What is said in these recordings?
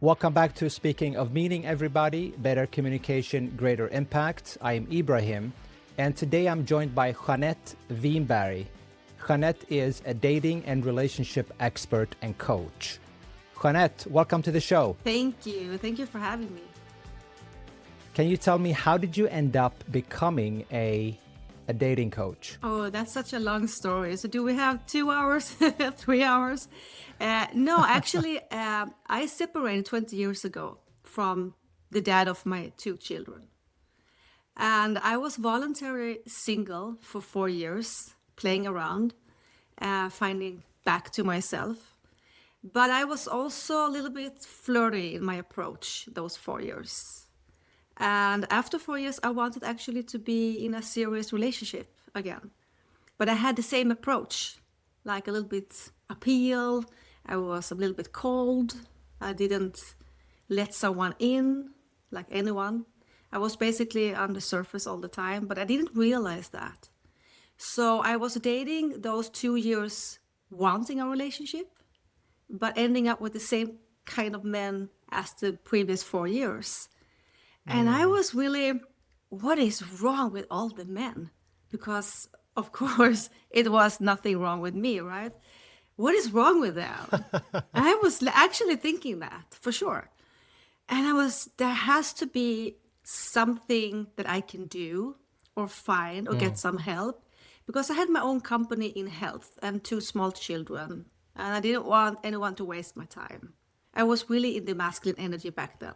Welcome back to Speaking of Meaning, everybody. Better communication, greater impact. I am Ibrahim, and today I'm joined by Jeanette Vinberg. Jeanette is a dating and relationship expert and coach. Jeanette, welcome to the show. Thank you. Thank you for having me. Can you tell me, how did you end up becoming a dating coach? Oh, that's such a long story. So do we have 2 hours, 3 hours? No, actually, I separated 20 years ago from the dad of my 2 children. And I was voluntarily single for 4 years, playing around, finding back to myself. But I was also a little bit flirty in my approach those 4 years. And after 4 years, I wanted actually to be in a serious relationship again. But I had the same approach, like a little bit appeal. I was a little bit cold. I didn't let someone in, like anyone. I was basically on the surface all the time, but I didn't realize that. So I was dating those 2 years, wanting a relationship, but ending up with the same kind of men as the previous 4 years. And I was really, what is wrong with all the men? Because, of course, it was nothing wrong with me, right? What is wrong with them? I was actually thinking that, for sure. And there has to be something that I can do or find or get some help. Because I had my own company in health and 2 small children. And I didn't want anyone to waste my time. I was really in the masculine energy back then.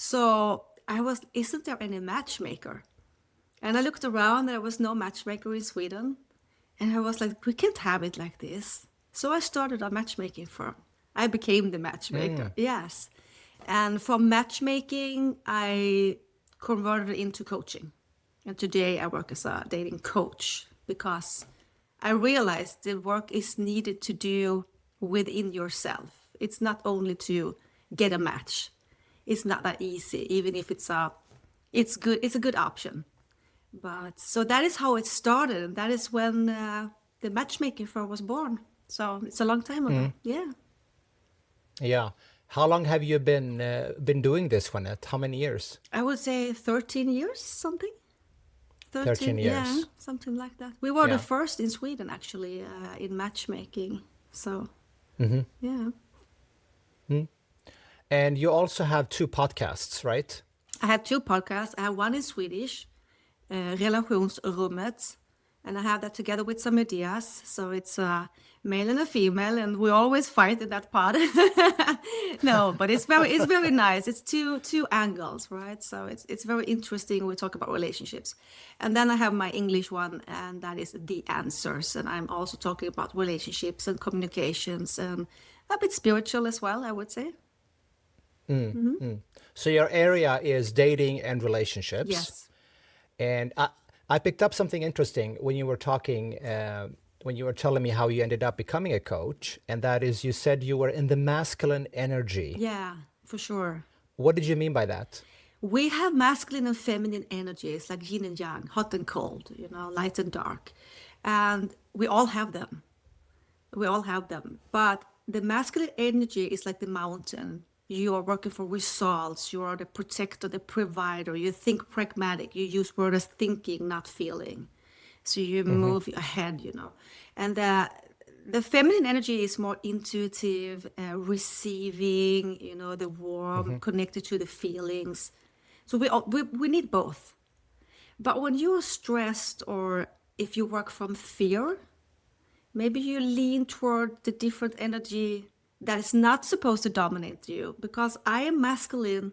So isn't there any matchmaker? And I looked around, there was no matchmaker in Sweden. And I was like, we can't have it like this. So I started a matchmaking firm. I became the matchmaker, yes. And from matchmaking, I converted it into coaching. And today I work as a dating coach because I realized the work is needed to do within yourself. It's not only to get a match. It's not that easy, even if it's good. It's a good option. But so that is how it started. And that is when the matchmaking firm was born. So it's a long time ago. Yeah. Yeah. How long have you been doing this, Jeanette? How many years? I would say 13 years, something. 13 years. Yeah, something like that. We were the first in Sweden, actually, in matchmaking. So, yeah. And you also have 2 podcasts, right? I have 2 podcasts. I have one in Swedish, Relationsrummet, and I have that together with some ideas. So it's a male and a female, and we always fight in that pod. No, but it's very nice. It's two angles, right? So it's very interesting. We talk about relationships, and then I have my English one, and that is The Answers, and I'm also talking about relationships and communications, and a bit spiritual as well, I would say. So your area is dating and relationships. Yes. And I picked up something interesting when you were talking, when you were telling me how you ended up becoming a coach, and that is, you said you were in the masculine energy. Yeah, for sure. What did you mean by that? We have masculine and feminine energies, like yin and yang, hot and cold, light and dark. And we all have them. But the masculine energy is like the mountain. You are working for results. You are the protector, the provider. You think pragmatic. You use word as thinking, not feeling. So you move ahead, And the feminine energy is more intuitive, receiving, the warm, connected to the feelings. So we need both. But when you're stressed, or if you work from fear, maybe you lean toward the different energy that is not supposed to dominate you, because I am masculine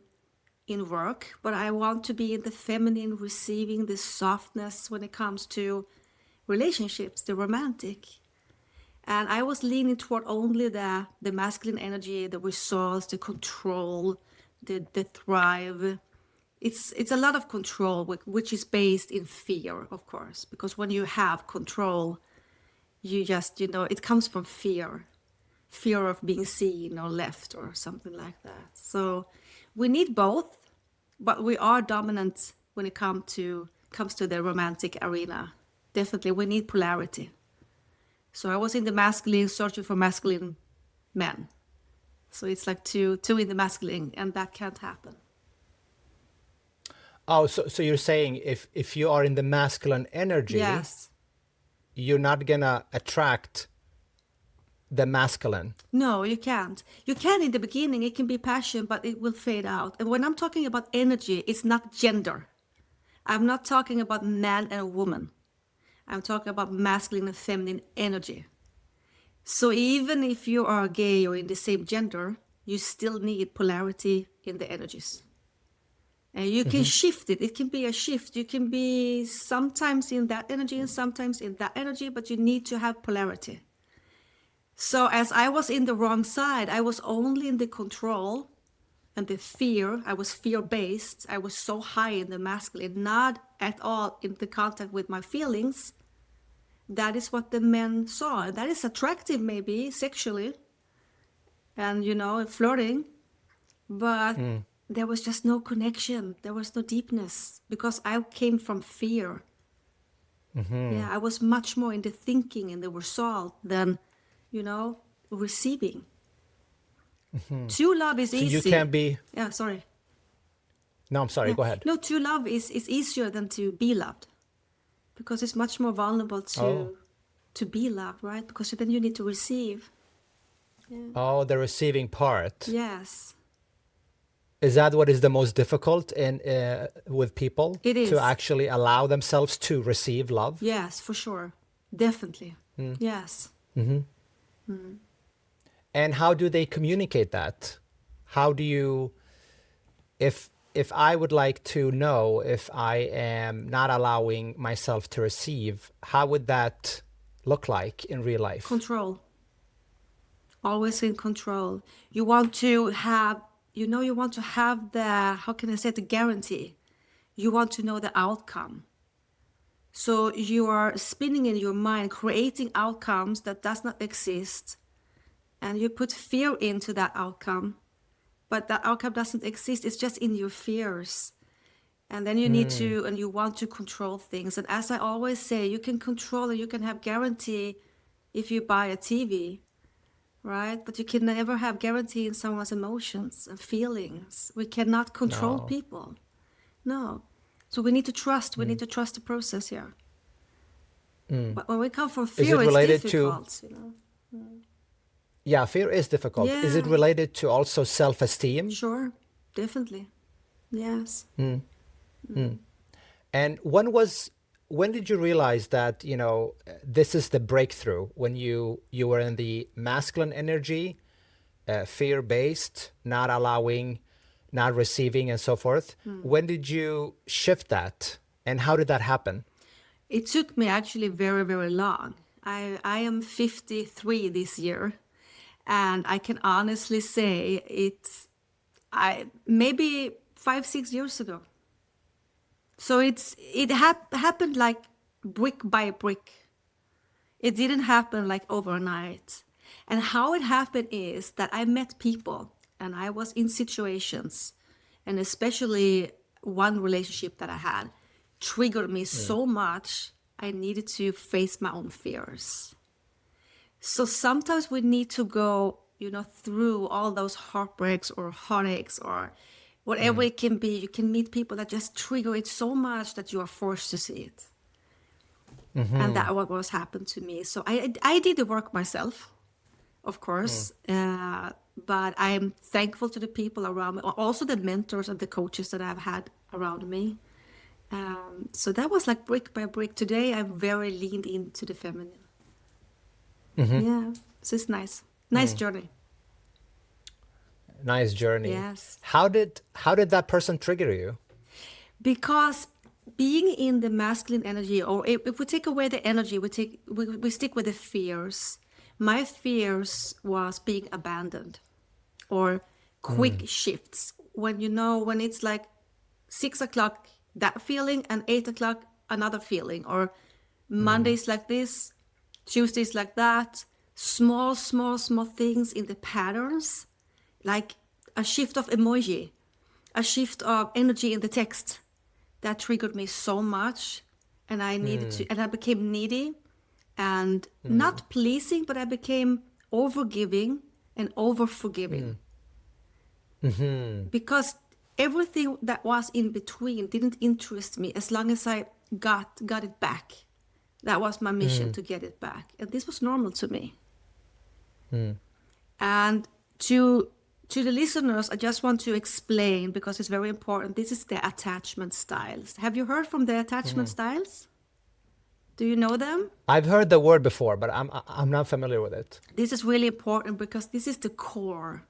in work, but I want to be in the feminine, receiving the softness when it comes to relationships, the romantic. And I was leaning toward only the masculine energy, the results, the control, the thrive. It's a lot of control, which is based in fear, of course, because when you have control, you just, it comes from fear of being seen or left or something like that. So we need both, but we are dominant when it comes to the romantic arena. Definitely, we need polarity. So I was in the masculine, searching for masculine men. So it's like two in the masculine, and that can't happen. Oh, so you're saying if you are in the masculine energy, Yes. you're not gonna attract the masculine. No, you can't. You can in the beginning, it can be passion, but it will fade out. And when I'm talking about energy, it's not gender. I'm not talking about man and woman. I'm talking about masculine and feminine energy. So even if you are gay or in the same gender, you still need polarity in the energies. And you can shift it. It can be a shift. You can be sometimes in that energy and sometimes in that energy, but you need to have polarity. So as I was in the wrong side, I was only in the control and the fear. I was fear-based. I was so high in the masculine, not at all in the contact with my feelings. That is what the men saw. That is attractive maybe sexually and, flirting. But there was just no connection. There was no deepness because I came from fear. Yeah, I was much more in the thinking and the result than, receiving. True love is So easy. you can be. Yeah, sorry. No, I'm sorry. Yeah. Go ahead. No, true love is easier than to be loved because it's much more vulnerable to be loved, right? Because then you need to receive. Yeah. Oh, the receiving part. Yes. Is that what is the most difficult in with people? It is. To actually allow themselves to receive love? Yes, for sure. Definitely. Yes. And how do they communicate that? How do you, if I would like to know if I am not allowing myself to receive, how would that look like in real life? Control. Always in control. You want to have, the, how can I say, the guarantee. You want to know the outcome. So you are spinning in your mind, creating outcomes that does not exist. And you put fear into that outcome. But that outcome doesn't exist. It's just in your fears. And then you need to, and you want to control things. And as I always say, you can control and you can have guarantee if you buy a TV, right? But you can never have guarantee in someone's emotions and feelings. We cannot control people. No. So we need to trust. We need to trust the process here. But when we come from fear, it's difficult, Yeah, fear is difficult. Yeah. Is it related to also self-esteem? Sure, definitely. Yes. And when did you realize that, this is the breakthrough when you were in the masculine energy, fear-based, not allowing, not receiving, and so forth? When did you shift that? And how did that happen? It took me actually very, very long. I am 53 this year. And I can honestly say maybe 5-6 years ago. So it happened like brick by brick. It didn't happen like overnight. And how it happened is that I met people and I was in situations, and especially one relationship that I had triggered me so much I needed to face my own fears. So sometimes we need to go, through all those heartbreaks or heartaches or whatever it can be. You can meet people that just trigger it so much that you are forced to see it. And that was happened to me. So I did the work myself, of course. But I'm thankful to the people around me, also the mentors and the coaches that I've had around me. So that was like brick by brick. Today I'm very leaned into the feminine. Yeah, so it's nice. Nice journey. Nice journey. Yes. How did that person trigger you? Because being in the masculine energy, or if we take away the energy, we stick with the fears. My fears was being abandoned or quick shifts. When when it's like 6 o'clock, that feeling, and 8 o'clock, another feeling, or Mondays like this, Tuesdays like that, small things in the patterns, like a shift of emoji, a shift of energy in the text, that triggered me so much, and I needed to, and I became needy and not pleasing, but I became overgiving and over forgiving. because everything that was in between didn't interest me as long as I got it back. That was my mission, to get it back. And this was normal to me. And to the listeners, I just want to explain, because it's very important, this is the attachment styles. Have you heard from the attachment styles? Do you know them? I've heard the word before, but I'm not familiar with it. This is really important because this is the core.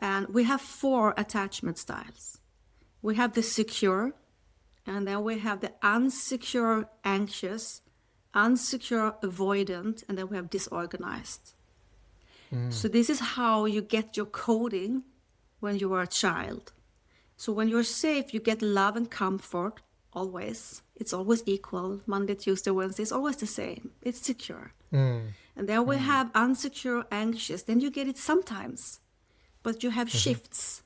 And we have 4 attachment styles. We have the secure, and then we have the unsecure, anxious, unsecure, avoidant, and then we have disorganized. So this is how you get your coding when you are a child. So when you're safe, you get love and comfort always. It's always equal. Monday, Tuesday, Wednesday, it's always the same. It's secure. And then we have unsecure, anxious. Then you get it sometimes, but you have shifts.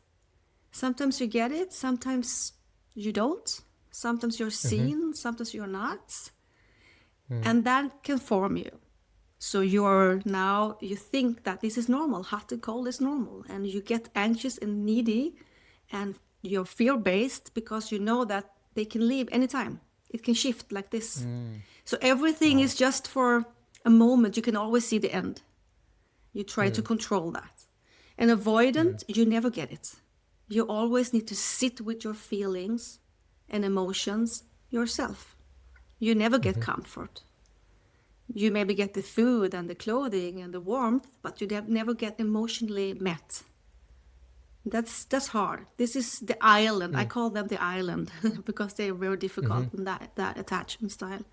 Sometimes you get it, sometimes you don't. Sometimes you're seen, sometimes you're not. And that can form you. So you think that this is normal, hot and cold is normal. And you get anxious and needy, and you're fear-based because you know that they can leave anytime. It can shift like this. So everything is just for a moment. You can always see the end. You try to control that. And avoidant, you never get it. You always need to sit with your feelings and emotions yourself. You never get comfort. You maybe get the food and the clothing and the warmth, but you never get emotionally met. That's hard. This is the island. I call them the island because they're very difficult in that attachment style.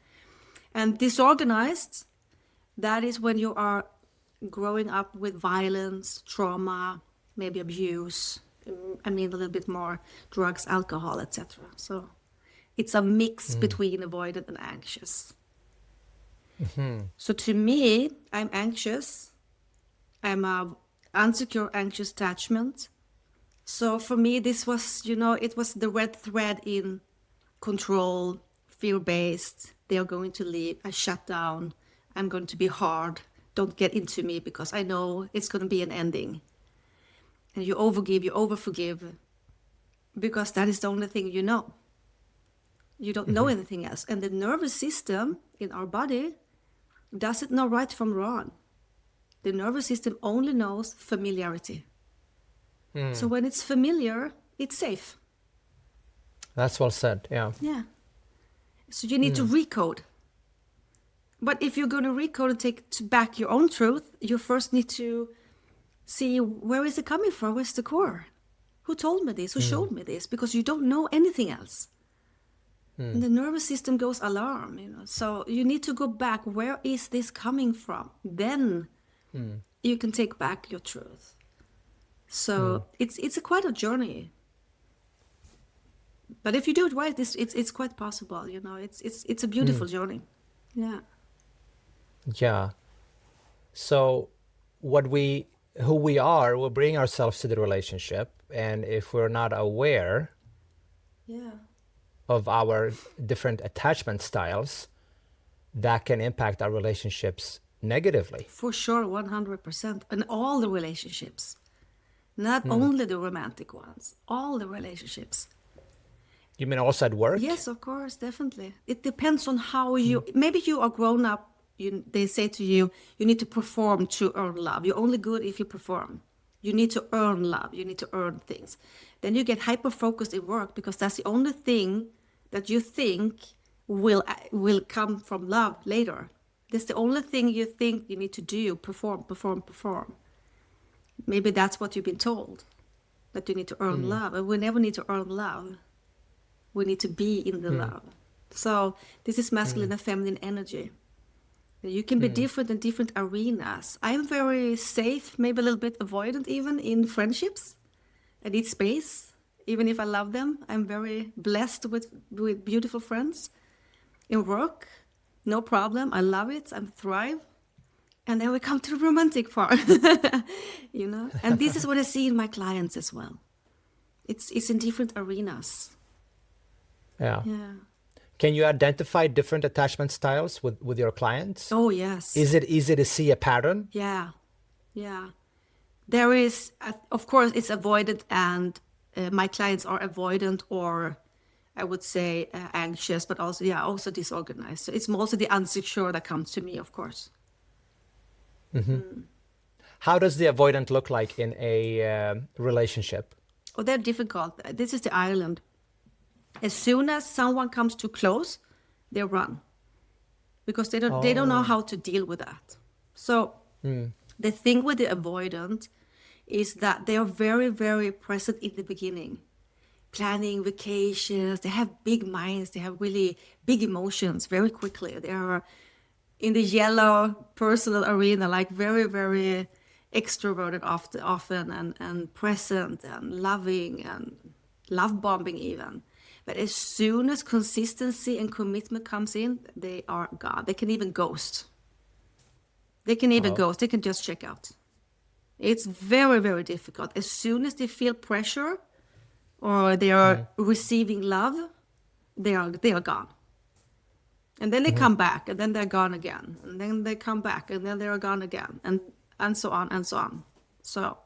And disorganized, that is when you are growing up with violence, trauma, maybe abuse. I mean, a little bit more drugs, alcohol, etc. So it's a mix between avoidant and anxious. So to me, I'm anxious. I'm a unsecure, anxious attachment. So for me, this was, it was the red thread in control, fear-based. They are going to leave. I shut down. I'm going to be hard. Don't get into me because I know it's going to be an ending. And you overgive, you overforgive, because that is the only thing you know. You don't know anything else. And the nervous system in our body doesn't know right from wrong. The nervous system only knows familiarity. So when it's familiar, it's safe. That's well said, yeah. Yeah. So you need to recode. But if you're going to recode and take back your own truth, you first need to see, where is it coming from? Where's the core? Who told me this? Who showed me this? Because you don't know anything else. And the nervous system goes alarm, So you need to go back. Where is this coming from? Then you can take back your truth. So it's quite a journey. But if you do it right, it's quite possible. It's a beautiful journey. Yeah. Yeah. So who we are, we'll bring ourselves to the relationship, and if we're not aware of our different attachment styles, that can impact our relationships negatively. For sure, 100%. And all the relationships, not only the romantic ones, all the relationships. You mean also at work? Yes, of course, definitely. It depends on how maybe you are grown up. They say to you, you need to perform to earn love. You're only good if you perform. You need to earn love. You need to earn things. Then you get hyper-focused at work because that's the only thing that you think will come from love later. That's the only thing you think you need to do, perform. Maybe that's what you've been told, that you need to earn love. And we never need to earn love. We need to be in the love. So this is masculine and feminine energy. You can be different in different arenas. I'm very safe, maybe a little bit avoidant even in friendships. I need space, even if I love them. I'm very blessed with beautiful friends. In work, no problem. I love it. I thrive. And then we come to the romantic part, And this is what I see in my clients as well. It's in different arenas. Yeah. Yeah. Can you identify different attachment styles with your clients? Oh, yes. Is it easy to see a pattern? Yeah. There is, of course, it's avoidant, and my clients are avoidant, or I would say anxious, but also, also disorganized. So it's mostly the insecure that comes to me, of course. How does the avoidant look like in a relationship? Oh, they're difficult. This is the island. As soon as someone comes too close, they run because they don't know how to deal with that. So the thing with the avoidant is that they are very, very present in the beginning, planning vacations. They have big minds. They have really big emotions very quickly. They are in the yellow personal arena, like very, very extroverted often and present and loving and love bombing even. But as soon as consistency and commitment comes in, they are gone. They can even ghost. They can even ghost. They can just check out. It's very, very difficult. As soon as they feel pressure or they are receiving love, they are gone. And then they come back, and then they're gone again. And then they come back, and then they're gone again. And so on and so on. So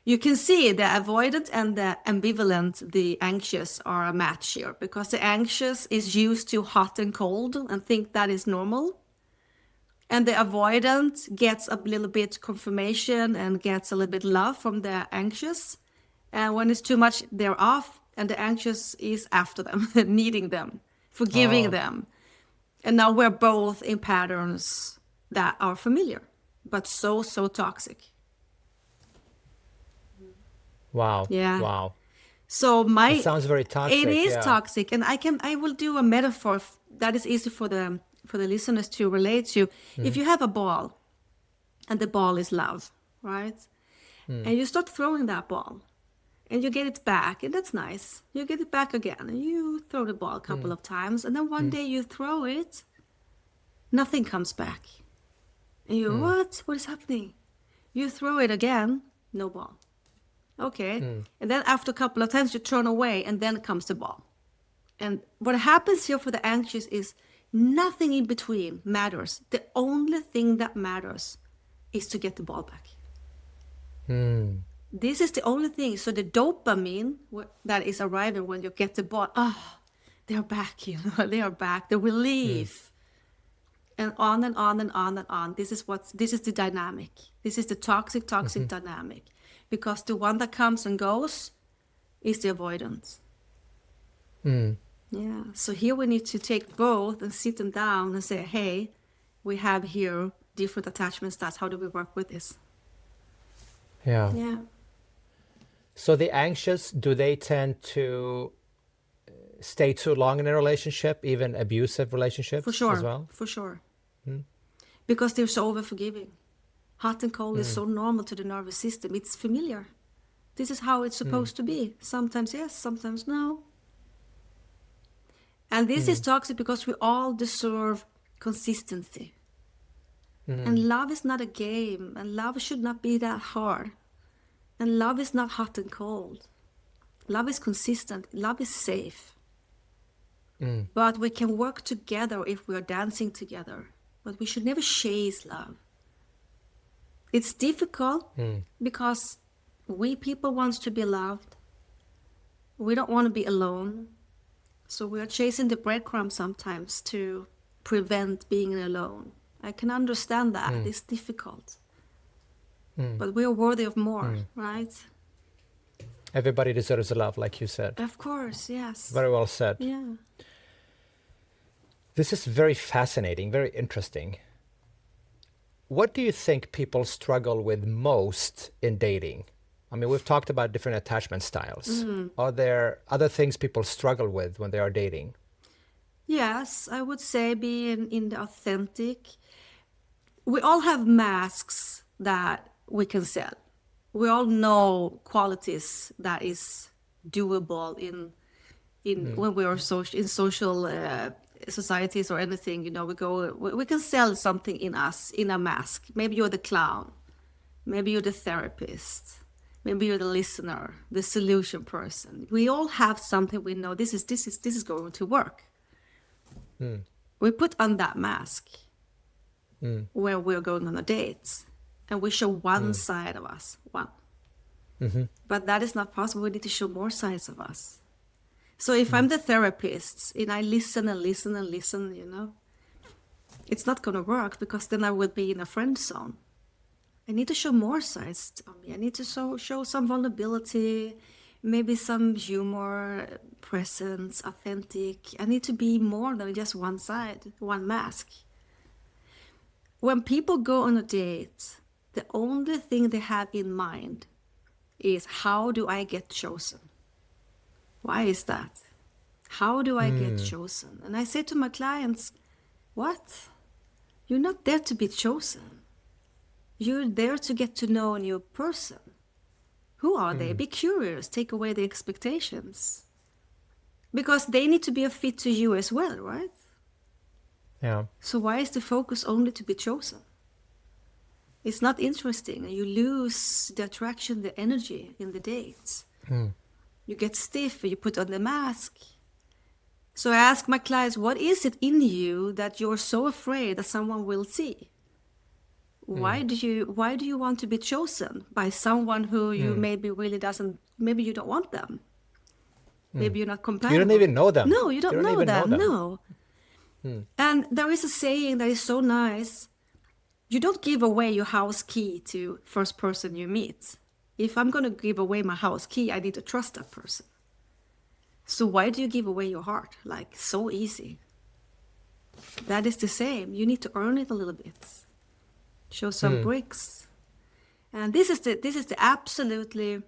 you can see the avoidant and the ambivalent, the anxious, are a match here, because the anxious is used to hot and cold and think that is normal. And the avoidant gets a little bit confirmation and gets a little bit love from the anxious. And when it's too much, they're off, and the anxious is after them, needing them, forgiving them. And now we're both in patterns that are familiar, but so toxic. Wow. Yeah. Wow. So It sounds very toxic. It is yeah. toxic, and I will do a metaphor that is easy for the listeners to relate to. If you have a ball, and the ball is love, right? And you start throwing that ball, and you get it back, and that's nice. You get it back again, and you throw the ball a couple of times, and then one day you throw it, nothing comes back. And you, what is happening? You throw it again, no ball. Okay. And then after a couple of times you turn away, and then comes the ball. And what happens here for the anxious is nothing in between matters. The only thing that matters is to get the ball back. This is the only thing. So the dopamine that is arriving when you get the ball, they're back, they are back. The relief. And on and on and on and on. This is the dynamic. This is the toxic dynamic. Because the one that comes and goes is the avoidance. Yeah. So here we need to take both and sit them down and say, hey, we have here different attachment styles. How do we work with this? Yeah. Yeah. So the anxious, do they tend to stay too long in a relationship, even abusive relationships For sure. as well? For sure. Because they're so over-forgiving. Hot and cold is so normal to the nervous system. It's familiar. This is how it's supposed to be. Sometimes yes, sometimes no. And this is toxic because we all deserve consistency. And love is not a game. And love should not be that hard. And love is not hot and cold. Love is consistent. Love is safe. But we can work together if we are dancing together. But we should never chase love. It's difficult because we people want to be loved. We don't want to be alone. So we are chasing the breadcrumbs sometimes to prevent being alone. I can understand that. It's difficult. But we are worthy of more, right? Everybody deserves love, like you said. Of course, yes. Very well said. Yeah. This is very fascinating, very interesting. What do you think people struggle with most in dating? I mean, we've talked about different attachment styles. Are there other things people struggle with when they are dating? Yes, I would say being in the authentic. We all have masks that we can sell. We all know qualities that is doable in when we are in social societies or anything. We can sell something in us, in a mask. Maybe you're the clown. Maybe you're the therapist. Maybe you're the listener, the solution person. We all have something we know. This is going to work. We put on that mask when we're going on a date. and we show one side of us, one. But that is not possible. We need to show more sides of us. So if I'm the therapist and I listen and listen and listen, you know, it's not going to work, because then I will be in a friend zone. I need to show more sides of me. I need to show some vulnerability, maybe some humor, presence, authentic. I need to be more than just one side, one mask. When people go on a date, the only thing they have in mind is, how do I get chosen? Why is that? How do I get chosen? And I say to my clients, what? You're not there to be chosen. You're there to get to know a new person. Who are they? Be curious. Take away the expectations. Because they need to be a fit to you as well, right? Yeah. So why is the focus only to be chosen? It's not interesting. You lose the attraction, the energy in the dates. You get stiff, you put on the mask. So I ask my clients, what is it in you that you're so afraid that someone will see? Why do you want to be chosen by someone who you maybe really doesn't, maybe you don't want them? Maybe you're not compatible. You don't even know them. No, you don't know even them. know them. No. And there is a saying that is so nice. You don't give away your house key to first person you meet. If I'm going to give away my house key, I need to trust that person. So why do you give away your heart? Like, so easy. That is the same. You need to earn it a little bit. Show some bricks. And this is the absolutely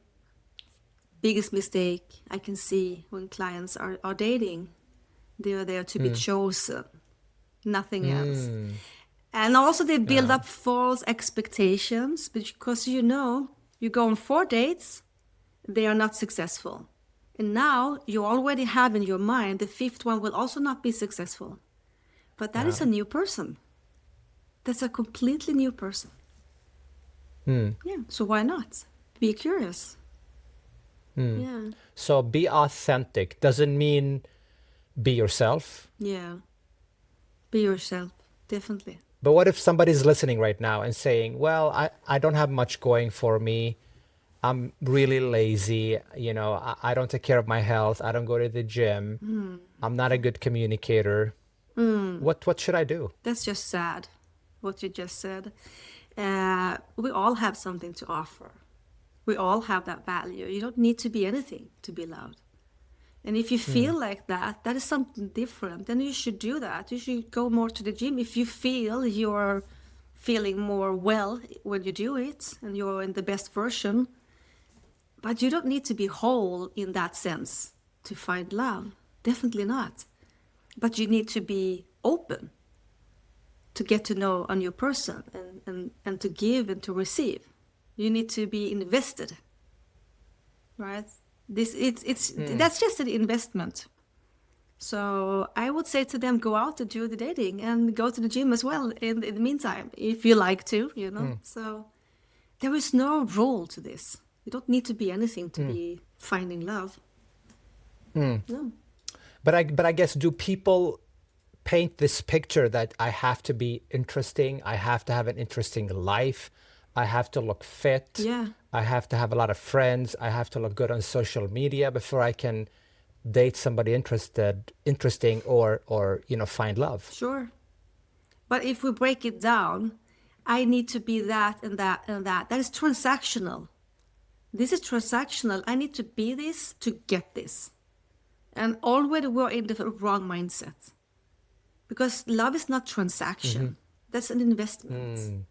biggest mistake I can see when clients are dating. They are there to be chosen, nothing else. And also they build up false expectations, because you know, you go on 4 dates, they are not successful. And now you already have in your mind the 5th one will also not be successful. But that is a new person. That's a completely new person. Yeah, so why not? Be curious. Yeah. So be authentic doesn't mean be yourself. Yeah. Be yourself, definitely. But what if somebody's listening right now and saying, well, I don't have much going for me. I'm really lazy. You know, I don't take care of my health. I don't go to the gym. I'm not a good communicator. What should I do? That's just sad, what you just said. We all have something to offer. We all have that value. You don't need to be anything to be loved. And if you feel like that is something different, then you should do that. You should go more to the gym if you feel you're feeling more well when you do it and you're in the best version. But you don't need to be whole in that sense to find love. Definitely not. But you need to be open to get to know a new person and to give and to receive. You need to be invested, right? That's just an investment. So I would say to them, go out and do the dating and go to the gym as well in the meantime, if you like to, you know. So there is no rule to this. You don't need to be anything to be finding love. No. But I guess, do people paint this picture that I have to be interesting, I have to have an interesting life, I have to look fit, Yeah. I have to have a lot of friends, I have to look good on social media before I can date somebody interesting or you know, find love? Sure. But if we break it down, I need to be that and that and that. That is transactional. This is transactional. I need to be this to get this. And already we're in the wrong mindset. Because love is not transaction. That's an investment.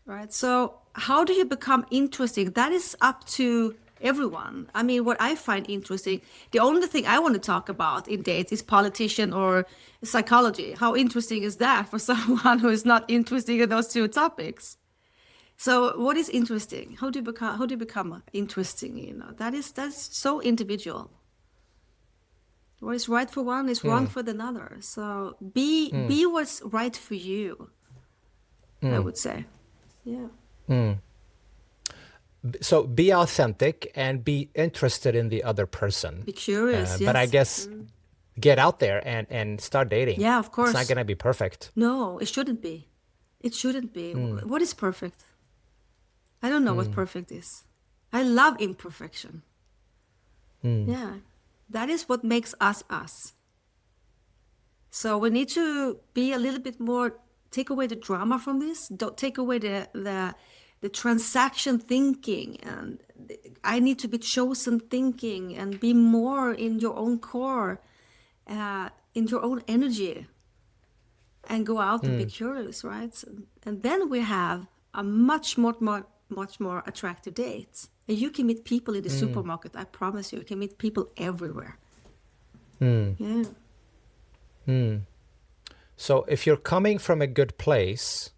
Right? So how do you become interesting? That is up to everyone. I mean, what I find interesting, the only thing I want to talk about in dates is politician or psychology. How interesting is that for someone who is not interested in those two topics? So what is interesting? How do you become interesting? You know, that's so individual. What is right for one is wrong for another. So be what's right for you, I would say. Yeah. So be authentic and be interested in the other person. Be curious, But I yes. guess get out there and start dating. Yeah, of course. It's not going to be perfect. No, it shouldn't be. It shouldn't be. What is perfect? I don't know what perfect is. I love imperfection. Yeah, that is what makes us us. So we need to be a little bit more, take away the drama from this. Don't take away the transaction thinking, and I need to be chosen thinking, and be more in your own core, in your own energy, and go out and be curious, right? And then we have a much more attractive date. And you can meet people in the supermarket. I promise you can meet people everywhere. Yeah. So if you're coming from a good place,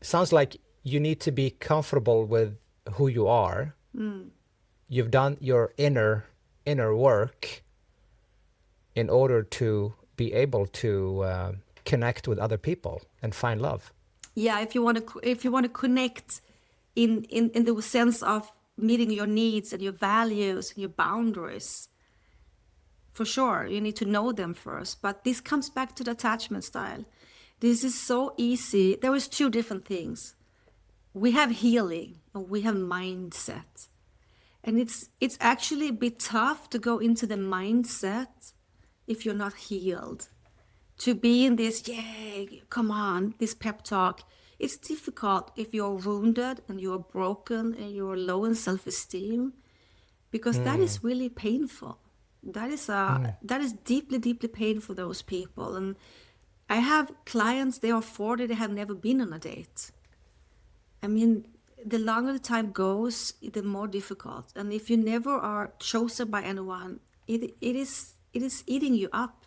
it sounds like you need to be comfortable with who you are. You've done your inner work in order to be able to connect with other people and find love. Yeah, if you want to connect in the sense of meeting your needs and your values and your boundaries, for sure, you need to know them first. But this comes back to the attachment style. This is so easy. There is two different things. We have healing and we have mindset. And it's actually a bit tough to go into the mindset if you're not healed. To be in this, yay, come on, this pep talk. It's difficult if you're wounded and you're broken and you're low in self-esteem, because that is really painful. That is deeply, deeply painful for those people. And I have clients, they are 40, they have never been on a date. I mean, the longer the time goes, the more difficult. And if you never are chosen by anyone, it is eating you up.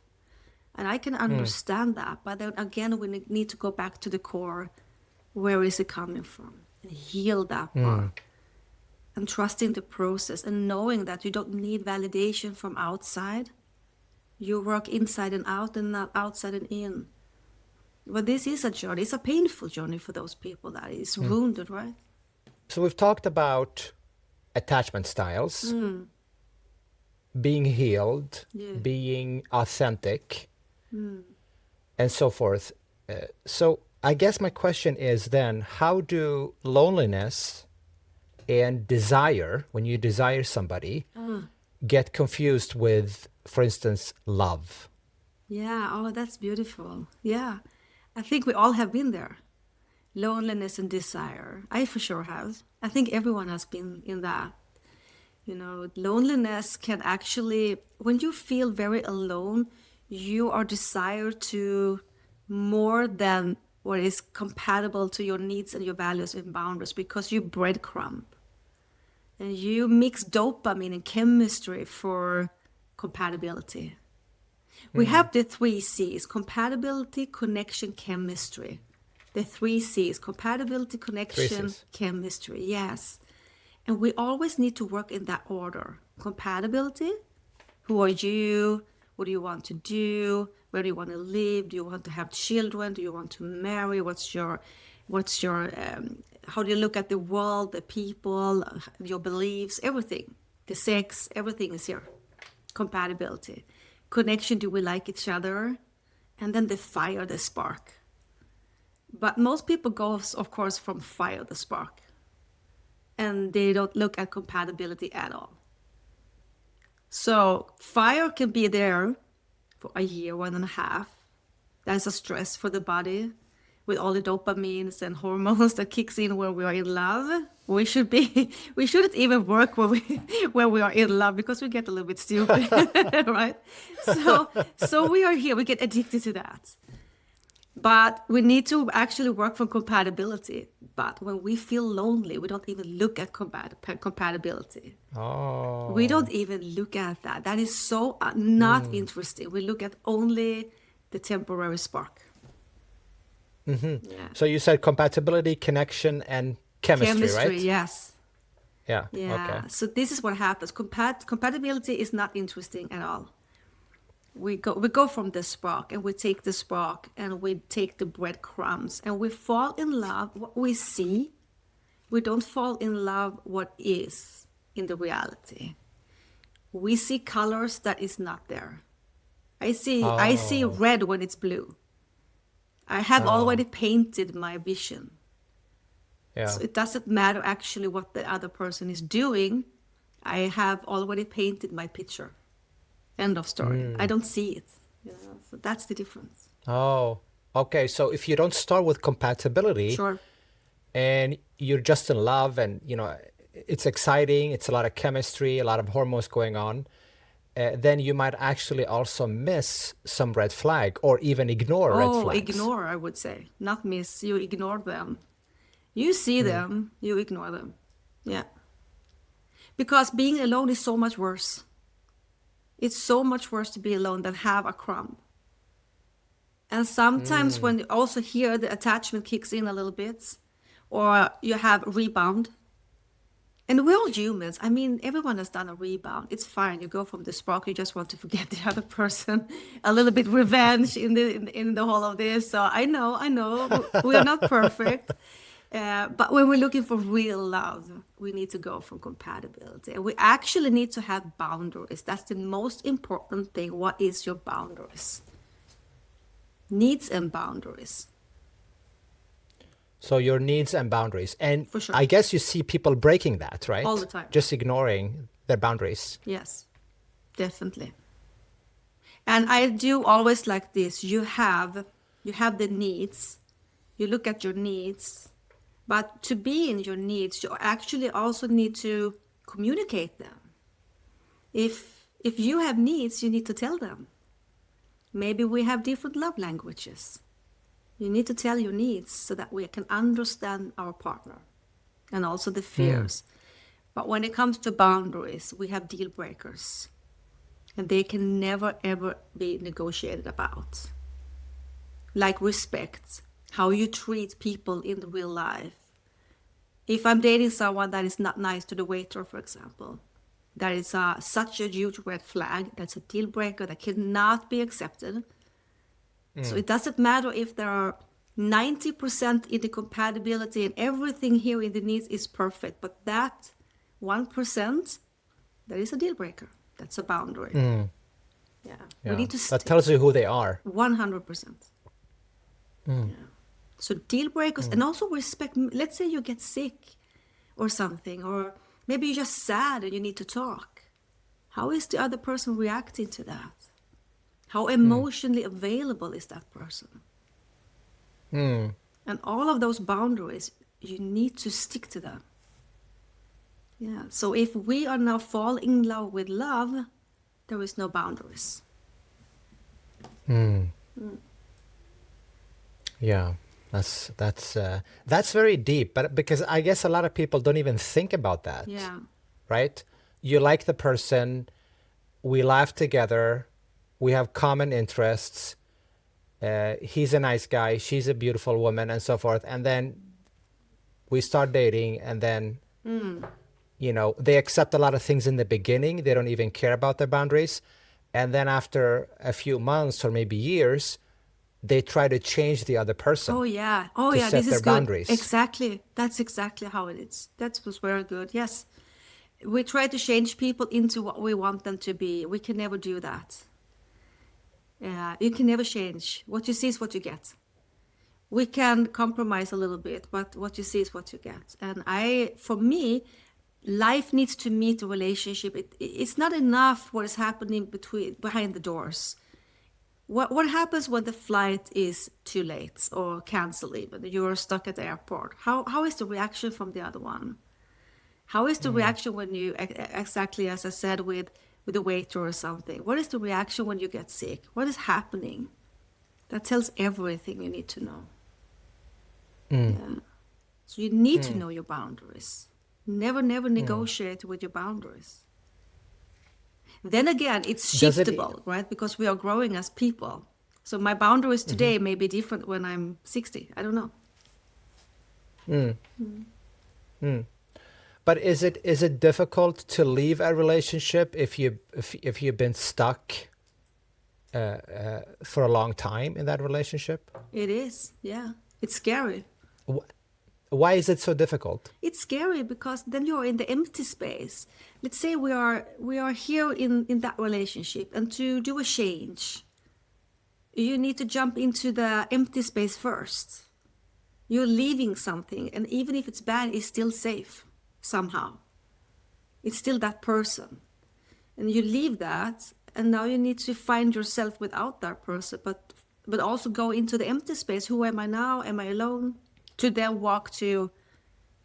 And I can understand that. But then again, we need to go back to the core. Where is it coming from? And heal that part. And trusting the process and knowing that you don't need validation from outside. You work inside and out and not outside and in. But this is a journey. It's a painful journey for those people that is wounded, right? So we've talked about attachment styles, being healed, being authentic, and so forth. So I guess my question is then, how do loneliness and desire, when you desire somebody, get confused with, for instance, love? Yeah, oh, that's beautiful. Yeah, I think we all have been there. Loneliness and desire. I for sure have. I think everyone has been in that. You know, loneliness can actually, when you feel very alone, you are desired to more than what is compatible to your needs and your values and boundaries, because you breadcrumb. And you mix dopamine and chemistry for compatibility. We have the 3 C's: compatibility, connection, chemistry. The 3 C's: compatibility, connection, chemistry. Yes. And we always need to work in that order. Compatibility, who are you? What do you want to do? Where do you want to live? Do you want to have children? Do you want to marry? What's your how do you look at the world, the people, your beliefs, everything, the sex, everything is here. Compatibility. Connection, do we like each other? And then the fire, the spark. But most people go, of course, from fire, the spark. And they don't look at compatibility at all. So fire can be there for a year, 1.5. That's a stress for the body, with all the dopamines and hormones that kicks in when we are in love. We shouldn't even work when we are in love, because we get a little bit stupid, right? So we are here, we get addicted to that. But we need to actually work for compatibility. But when we feel lonely, we don't even look at compatibility. Oh. We don't even look at that. That is so not interesting. We look at only the temporary spark. Yeah. So you said compatibility, connection, and chemistry, right? Yes. Yeah. Okay. So this is what happens. Compatibility is not interesting at all. We go from the spark, and we take the spark, and we take the breadcrumbs, and we fall in love what we see. We don't fall in love what is in the reality. We see colors that is not there. I see red when it's blue. I have Oh, already painted my vision. yeah. So it doesn't matter actually what the other person is doing. I have already painted my picture. End of story. I don't see it. So that's the difference. Oh, okay. So if you don't start with compatibility Sure. and you're just in love and, it's exciting, it's a lot of chemistry, a lot of hormones going on, then you might actually also miss some red flag or even ignore red Oh, flags. ignore, I would say. Not miss. You ignore them. You see them, you ignore them. Yeah. Because being alone is so much worse. It's so much worse to be alone than have a crumb. And sometimes when you also hear the attachment kicks in a little bit, or you have rebound. And we're all humans. I mean, everyone has done a rebound. It's fine. You go from the spark. You just want to forget the other person. A little bit revenge in the whole of this. So I know, we are not perfect. But when we're looking for real love, we need to go for compatibility. And we actually need to have boundaries. That's the most important thing. What is your boundaries? Needs and boundaries. So your needs and boundaries. And For sure. I guess you see people breaking that, right? All the time. Just ignoring their boundaries. Yes, definitely. And I do always like this. You have the needs. You look at your needs. But to be in your needs, you actually also need to communicate them. If you have needs, you need to tell them. Maybe we have different love languages. You need to tell your needs so that we can understand our partner and also the fears. But when it comes to boundaries, we have deal breakers. And they can never, ever be negotiated about. Like respect, how you treat people in real life. If I'm dating someone that is not nice to the waiter, for example, that is such a huge red flag. That's a deal breaker that cannot be accepted. So it doesn't matter if there are 90% in the compatibility and everything here in the needs is perfect, but that 1%, that is a deal breaker. That's a boundary. Yeah. We Yeah. need to That tells you who they are. 100%. Yeah. So deal breakers and also respect. Let's say you get sick or something, or maybe you're just sad and you need to talk. How is the other person reacting to that? How emotionally available is that person? And all of those boundaries, you need to stick to them. Yeah. So if we are now falling in love with love, there is no boundaries. Yeah. That's very deep, but because I guess a lot of people don't even think about that. Yeah. Right? You like the person, we laugh together, we have common interests. He's a nice guy, she's a beautiful woman, and so forth. And then we start dating, and then they accept a lot of things in the beginning. They don't even care about their boundaries. And then after a few months or maybe years, they try to change the other person Oh yeah. to set This their is good. boundaries. Exactly. That's exactly how it is. That was very good. Yes. We try to change people into what we want them to be. We can never do that. You can never change. What you see is what you get. We can compromise a little bit, but what you see is what you get. And for me, life needs to meet the relationship. It's not enough what is happening behind the doors. What happens when the flight is too late or canceled even? You're stuck at the airport. How is the reaction from the other one? How is the reaction when you, exactly as I said with the waiter or something? What is the reaction when you get sick? What is happening? That tells everything you need to know. Yeah. So you need to know your boundaries. Never negotiate with your boundaries. Then again, it's Does it? shiftable, right? Because we are growing as people. So my boundaries today may be different when I'm 60. I don't know. But is it difficult to leave a relationship if you've been stuck for a long time in that relationship? It is, yeah. It's scary. Why is it so difficult? It's scary because then you're in the empty space. Let's say we are here in that relationship, and to do a change, you need to jump into the empty space first. You're leaving something, and even if it's bad, it's still safe somehow. It's still that person. And you leave that, and now you need to find yourself without that person, but also go into the empty space. Who am I now? Am I alone? To then walk to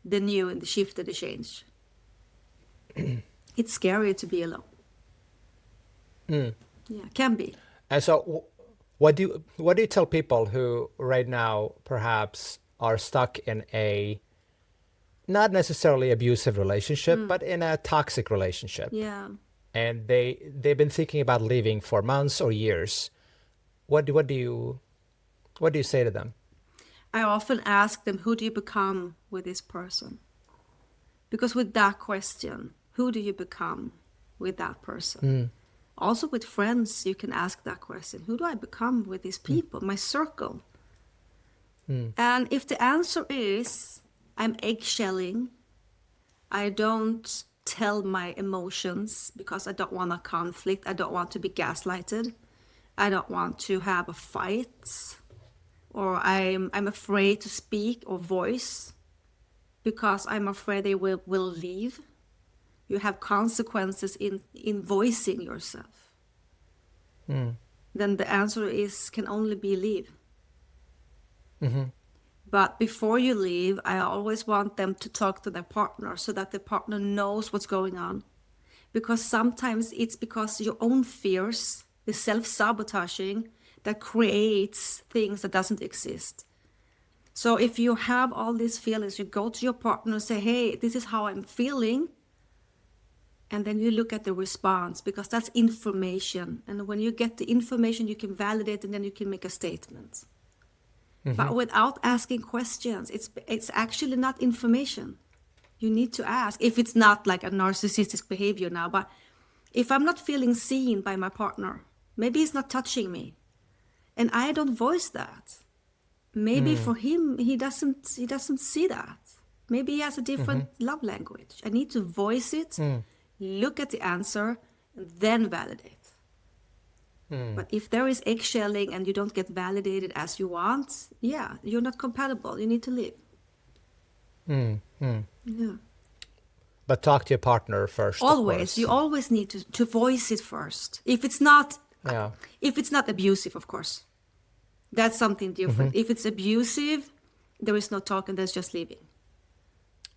the new and the shift and the change. It's scary to be alone. Yeah, can be. And so what do you tell people who right now perhaps are stuck in a not necessarily abusive relationship, but in a toxic relationship? Yeah. And they've been thinking about leaving for months or years. What do you say to them? I often ask them, who do you become with this person? Because with that question, who do you become with that person? Also with friends, you can ask that question. Who do I become with these people, my circle? And if the answer is, I'm eggshelling, I don't tell my emotions because I don't want a conflict, I don't want to be gaslighted, I don't want to have a fight, or I'm afraid to speak or voice because I'm afraid they will leave. You have consequences in voicing yourself. Then the answer can only be leave. But before you leave, I always want them to talk to their partner so that the partner knows what's going on. Because sometimes it's because your own fears, the self-sabotaging, that creates things that doesn't exist. So if you have all these feelings, you go to your partner and say, hey, this is how I'm feeling. And then you look at the response, because that's information. And when you get the information, you can validate, and then you can make a statement. But without asking questions, it's actually not information. You need to ask. If it's not like a narcissistic behavior now, but if I'm not feeling seen by my partner, maybe he's not touching me, and I don't voice that. Maybe for him, he doesn't see that. Maybe he has a different love language. I need to voice it, look at the answer, and then validate. But if there is eggshelling and you don't get validated as you want, yeah, you're not compatible. You need to leave. Yeah. But talk to your partner first. Always. You always need to voice it first. If it's not abusive, of course. That's something different. If it's abusive, there is no talk and there's just leaving.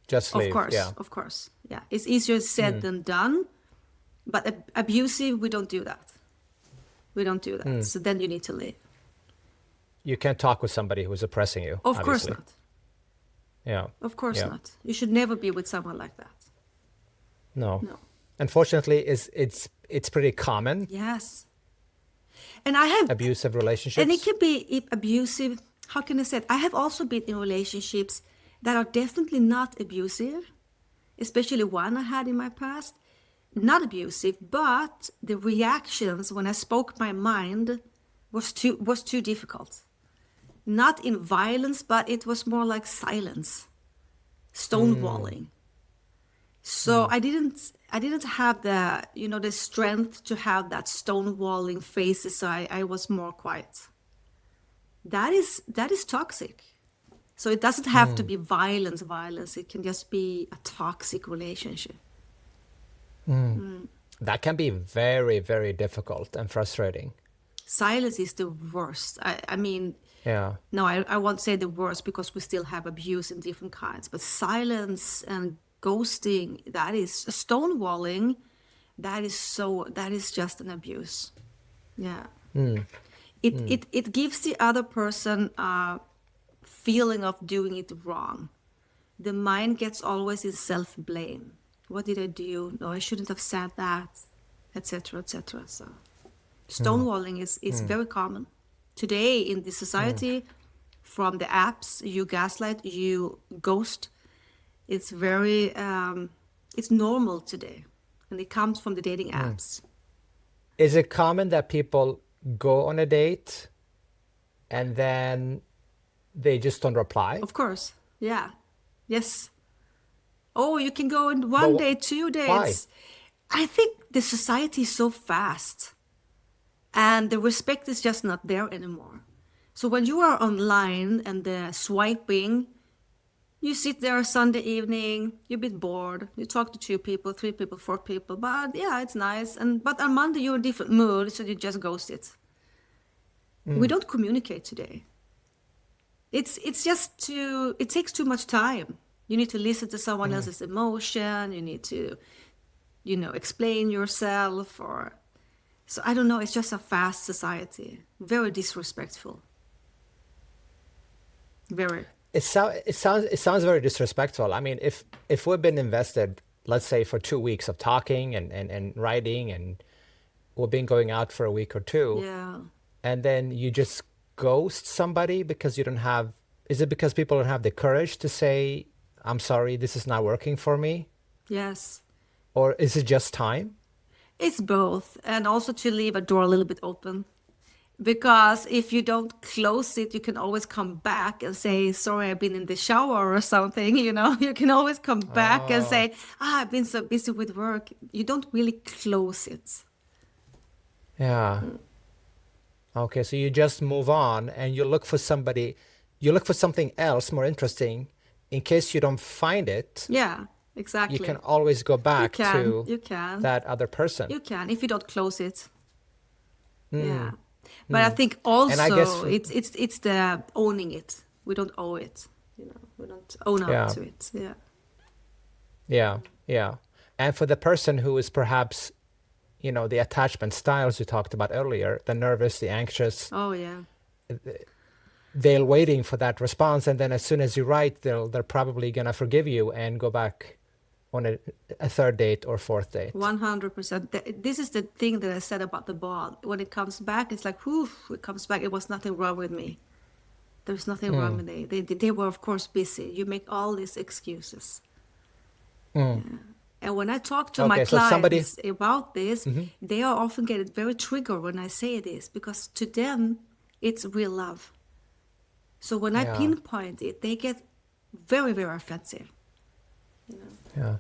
Just leave. Of course, yeah. Of course. Yeah. It's easier said than done. But abusive, we don't do that. We don't do that. So then you need to leave. You can't talk with somebody who's oppressing you. Of obviously. course not. Yeah. Of course not. You should never be with someone like that. No. Unfortunately, it's pretty common. Yes. And I have abusive relationships. And it can be abusive. How can I say it? I have also been in relationships that are definitely not abusive, especially one I had in my past. Not abusive, but the reactions when I spoke my mind was too difficult. Not in violence, but it was more like silence, stonewalling. So I didn't have the strength to have that stonewalling phase. So I was more quiet. That is toxic. So it doesn't have to be violence. It can just be a toxic relationship. That can be very, very difficult and frustrating. Silence is the worst. I mean, yeah. No, I won't say the worst because we still have abuse in different kinds. But silence and ghosting, that is stonewalling. That is just an abuse. Yeah. It gives the other person a feeling of doing it wrong. The mind gets always in self-blame. What did I do? No, I shouldn't have said that, etc., etc. So stonewalling is very common today in this society. From the apps, you gaslight, you ghost. It's very it's normal today, and it comes from the dating apps. Is it common that people go on a date and then they just don't reply? Of course, yeah, yes. Oh, you can go in one day, 2 days. Why? I think the society is so fast. and the respect is just not there anymore. So when you are online and swiping, you sit there Sunday evening, you're a bit bored, you talk to 2 people, 3 people, 4 people, but yeah, it's nice. But on Monday you're in a different mood, so you just ghost it. We don't communicate today. It's just it takes too much time. You need to listen to someone else's emotion, you need to, explain yourself, so I don't know, it's just a fast society, very disrespectful. Very. It sounds very disrespectful. I mean, if we've been invested, let's say for 2 weeks of talking and writing, and we've been going out for a week or 2, Yeah. and then you just ghost somebody because you don't have, is it because people don't have the courage to say, I'm sorry, this is not working for me? Yes. Or is it just time? It's both, and also to leave a door a little bit open. Because if you don't close it, you can always come back and say, sorry, I've been in the shower or something, You can always come back and say, I've been so busy with work. You don't really close it. Yeah. Okay, so you just move on and you look for something else more interesting in case you don't find it. Yeah, exactly. You can always go back to you can. that other person. You can, if you don't close it. Yeah. But I think also And I guess it's the owning it. We don't owe it. We don't own up to it. Yeah. Yeah. And for the person who is perhaps, the attachment styles you talked about earlier, the nervous, the anxious. Oh yeah. They're waiting for that response, and then as soon as you write, they're probably gonna forgive you and go back on a 3rd date or 4th date. 100%. This is the thing that I said about the ball. When it comes back, it's like, whew, it comes back. It was nothing wrong with me. There's nothing wrong with me. They were, of course, busy. You make all these excuses. Yeah. And when I talk to my clients about this, they are often getting very triggered when I say this, because to them, it's real love. So when I pinpoint it, they get very, very offensive. Yeah.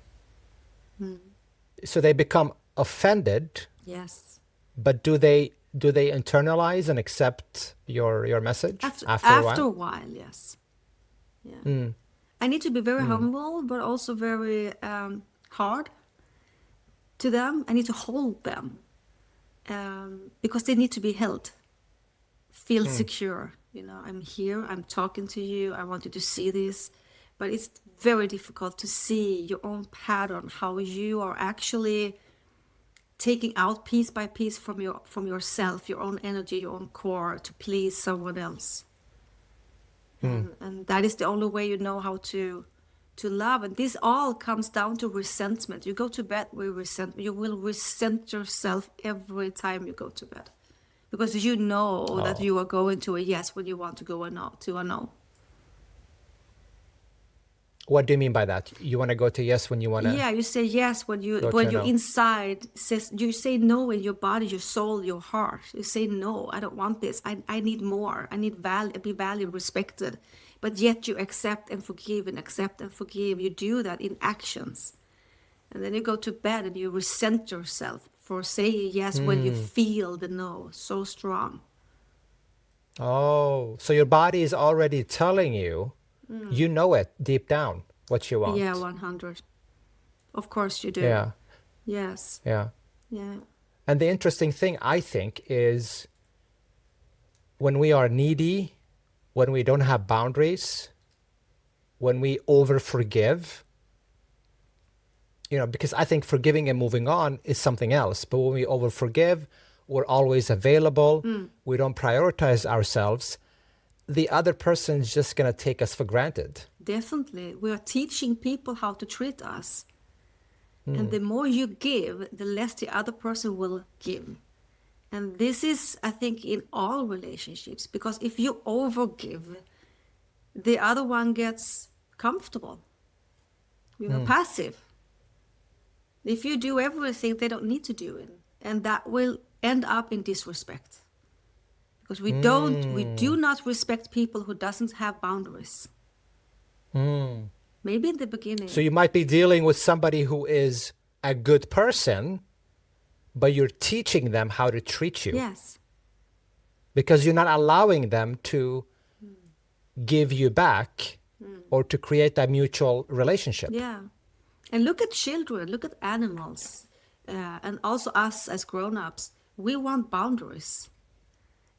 So they become offended. Yes. But do they internalize and accept your message after a while? Yes. Yeah. I need to be very humble, but also very hard to them. I need to hold them because they need to be held. Feel secure. I'm here. I'm talking to you. I want you to see this. But it's very difficult to see your own pattern, how you are actually taking out piece by piece from yourself, your own energy, your own core, to please someone else. And that is the only way you know how to love. And this all comes down to resentment. You go to bed with resentment. You will resent yourself every time you go to bed, because you know that you are going to a yes when you want to go to a no. What do you mean by that? You want to go to yes when you want to? Yeah, you say yes when you're inside. You say no in your body, your soul, your heart. You say no. I don't want this. I need more. I need be valued, respected. But yet you accept and forgive and accept and forgive. You do that in actions, and then you go to bed and you resent yourself for saying yes when you feel the no so strong. Oh, so your body is already telling you. You know it deep down what you want. Yeah, 100. Of course you do. Yeah. Yes. Yeah. Yeah. And the interesting thing, I think, is when we are needy, when we don't have boundaries, when we over forgive, because I think forgiving and moving on is something else. But when we over forgive, we're always available. We don't prioritize ourselves. The other person's just going to take us for granted. Definitely. We are teaching people how to treat us. And the more you give, the less the other person will give. And this is, I think, in all relationships. Because if you overgive, the other one gets comfortable, passive. If you do everything they don't need to do it. And that will end up in disrespect. Because we do not respect people who doesn't have boundaries. Maybe in the beginning. So you might be dealing with somebody who is a good person, but you're teaching them how to treat you. Yes, because you're not allowing them to give you back or to create that mutual relationship. Yeah. And look at children, look at animals, and also us as grown-ups. We want boundaries.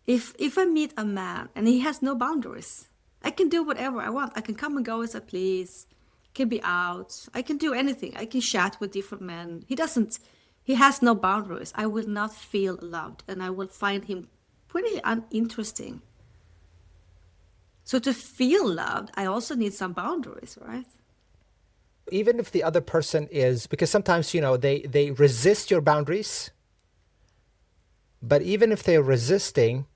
If I meet a man and he has no boundaries, I can do whatever I want. I can come and go as I please. Can be out. I can do anything. I can chat with different men. He has no boundaries. I will not feel loved, and I will find him pretty uninteresting. So to feel loved, I also need some boundaries, right? Even if the other person is, because sometimes, they resist your boundaries, but even if they're resisting,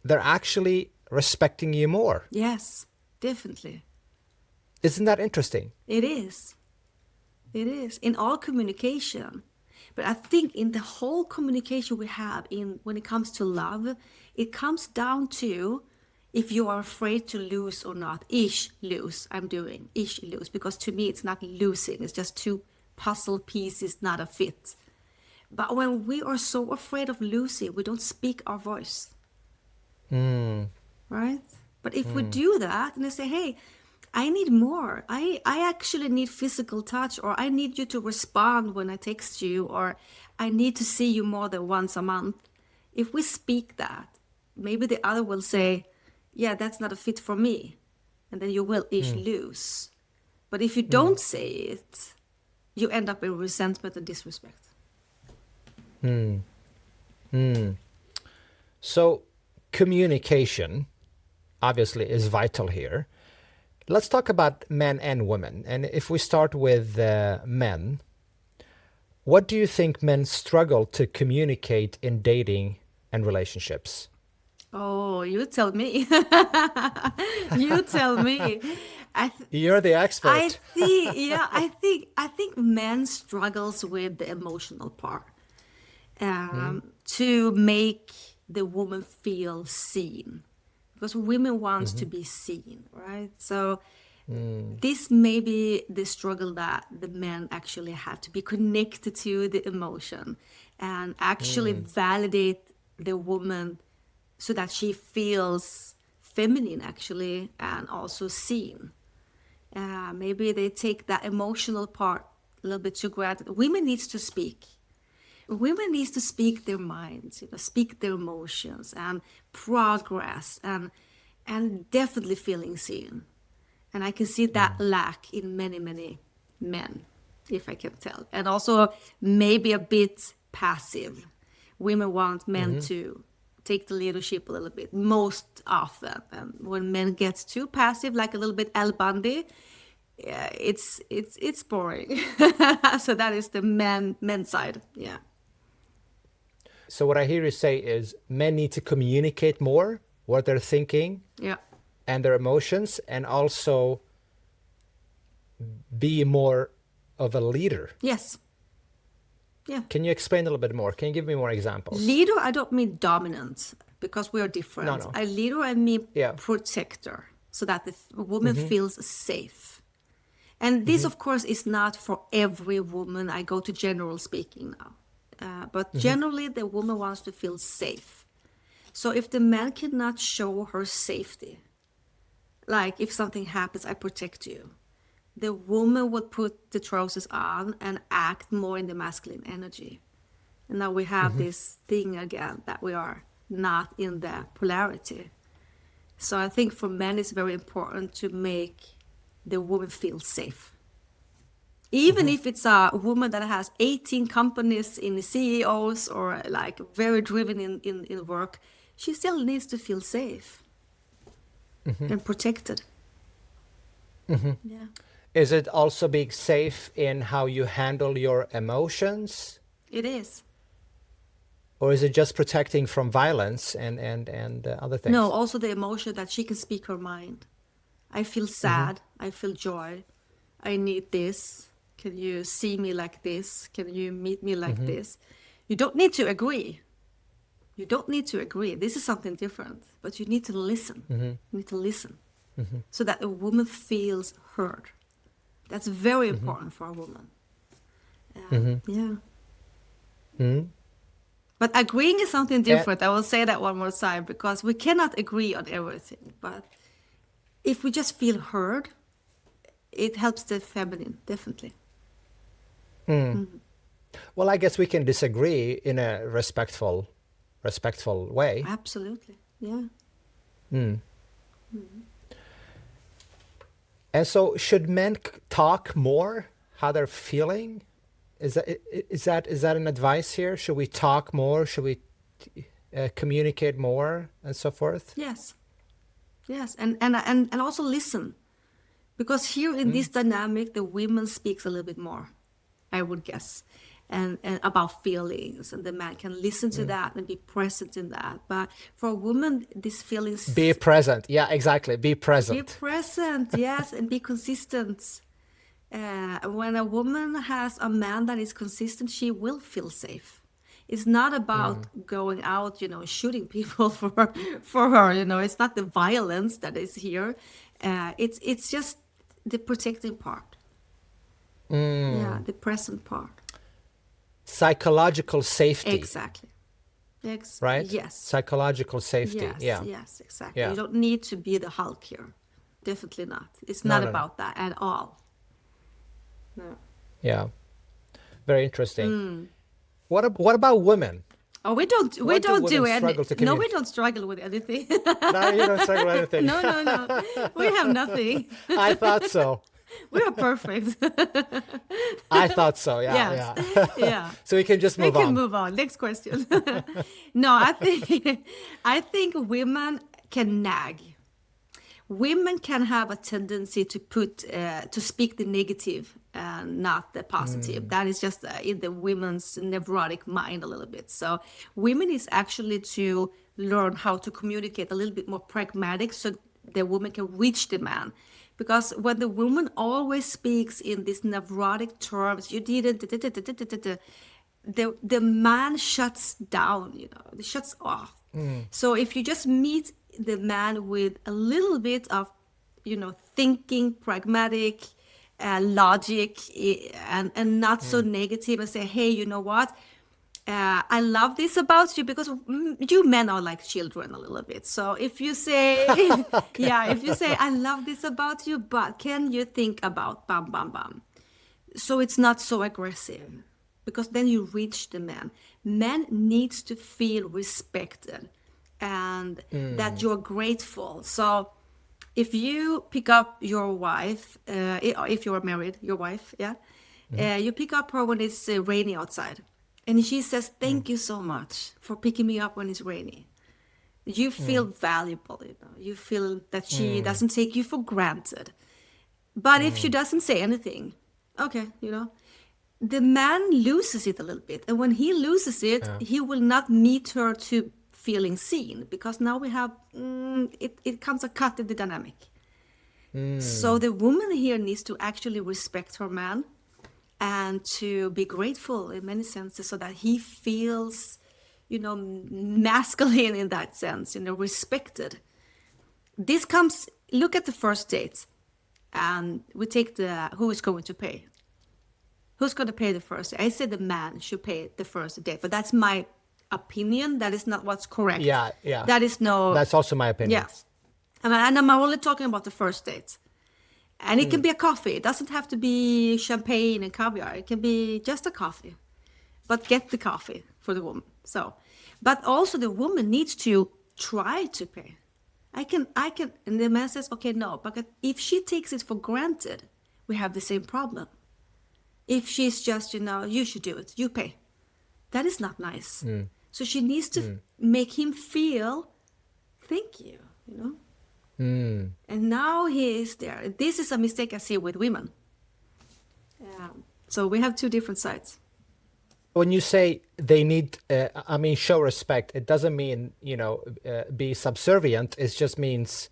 they're actually respecting you more. Yes, definitely. Isn't that interesting? It is. It is in all communication. But I think in the whole communication we have when it comes to love, it comes down to if you are afraid to lose or not. Lose, I'm doing. Lose. Because to me, it's not losing. It's just two puzzle pieces, not a fit. But when we are so afraid of losing, we don't speak our voice. Right? But if we do that and they say, hey, I need more. I actually need physical touch, or I need you to respond when I text you, or I need to see you more than once a month. If we speak that, maybe the other will say, yeah, that's not a fit for me. And then you will lose. But if you don't say it, you end up in resentment and disrespect. So communication obviously is vital here. Let's talk about men and women. And if we start with men, what do you think men struggle to communicate in dating and relationships? Oh, you tell me. You tell me. You're the expert. I think men struggles with the emotional part. To make the woman feel seen, because women wants to be seen, right? So this may be the struggle that the men actually have, to be connected to the emotion and actually validate the woman so that she feels feminine actually, and also seen. Maybe they take that emotional part a little bit too granted. Women needs to speak. Women needs to speak their minds, speak their emotions and progress, and definitely feeling seen. And I can see that lack in many, many men, if I can tell. And also maybe a bit passive. Women want men to take the leadership a little bit most often. And when men gets too passive, like a little bit Al Bundy, it's boring. So that is the men's side. Yeah. So what I hear you say is men need to communicate more what they're thinking and their emotions, and also be more of a leader. Yes. Yeah. Can you explain a little bit more? Can you give me more examples? Leader, I don't mean dominant, because we are different. No. A leader, I mean protector, so that the woman feels safe. And this, of course, is not for every woman. I go to general speaking now. But generally, the woman wants to feel safe. So if the man cannot show her safety, like if something happens, I protect you, the woman would put the trousers on and act more in the masculine energy. And now we have this thing again, that we are not in the polarity. So I think for men, it's very important to make the woman feel safe. Even if it's a woman that has 18 companies in CEOs, or like very driven in work, she still needs to feel safe and protected. Yeah. Is it also being safe in how you handle your emotions? It is. Or is it just protecting from violence and other things? No, also the emotion that she can speak her mind. I feel sad. I feel joy. I need this. Can you see me like this? Can you meet me like this? You don't need to agree. You don't need to agree. This is something different. But you need to listen. You need to listen. So that a woman feels heard. That's very important for a woman. Yeah. But agreeing is something different. I will say that one more time because we cannot agree on everything. But if we just feel heard, it helps the feminine, definitely. Well, I guess we can disagree in a respectful way. Absolutely. Yeah. And so, should men talk more how they're feeling? Is that an advice here? Should we talk more? Should we communicate more, and so forth? Yes. Yes. And also listen. Because here in this dynamic, the women speaks a little bit more, I would guess, and about feelings, and the man can listen to that and be present in that. But for a woman, these feelings... Be present. Yeah, exactly. Be present. Be present, yes, and be consistent. When a woman has a man that is consistent, she will feel safe. It's not about going out, shooting people for her. It's not the violence that is here. It's just the protecting part. Yeah, the present part. Psychological safety. Exactly. Right? Yes. Psychological safety. Yes, Yeah. yes, exactly. Yeah. You don't need to be the Hulk here. Definitely not. It's not about that at all. No. Yeah. Very interesting. What about women? Oh, we don't do anything. No, we don't struggle with anything. No, you don't struggle with anything. No. We have nothing. I thought so. We are perfect. I thought so. Yeah. Yes. Yeah. Yeah. So we can just move on. We can move on. Next question. No, I think women can nag. Women can have a tendency to speak the negative and not the positive. That is just in the women's neurotic mind a little bit. So women is actually to learn how to communicate a little bit more pragmatic so the woman can reach the man. Because when the woman always speaks in these neurotic terms, you didn't, the man shuts down, it shuts off. So if you just meet the man with a little bit of, thinking, pragmatic, logic, and not so negative, and say, hey, you know what? I love this about you because you men are like children a little bit. So if you say, if you say, I love this about you, but can you think about bam, bam, bam? So it's not so aggressive because then you reach the man. Men needs to feel respected and that you're grateful. So if you pick up your wife, if you're married, your wife, you pick up her when it's rainy outside. And she says, thank you so much for picking me up when it's rainy. You feel valuable, You feel that she doesn't take you for granted. But if she doesn't say anything, okay, the man loses it a little bit. And when he loses it, he will not meet her to feeling seen. Because now we have, it comes a cut in the dynamic. So the woman here needs to actually respect her man. And to be grateful in many senses so that he feels, masculine in that sense, respected. This comes, look at the first date. And we take who is going to pay? Who's going to pay the first? I say the man should pay the first date, but that's my opinion. That is not what's correct. Yeah. That's also my opinion. Yes. And I'm only talking about the first date. And it can be a coffee. It doesn't have to be champagne and caviar. It can be just a coffee. But get the coffee for the woman. So, but also the woman needs to try to pay. I can, and the man says, okay, no. But if she takes it for granted, we have the same problem. If she's just, you should do it. You pay. That is not nice. So she needs to make him feel, thank you, And now he is there. This is a mistake I see with women. So we have two different sides. When you say they need, show respect, it doesn't mean, be subservient. It just means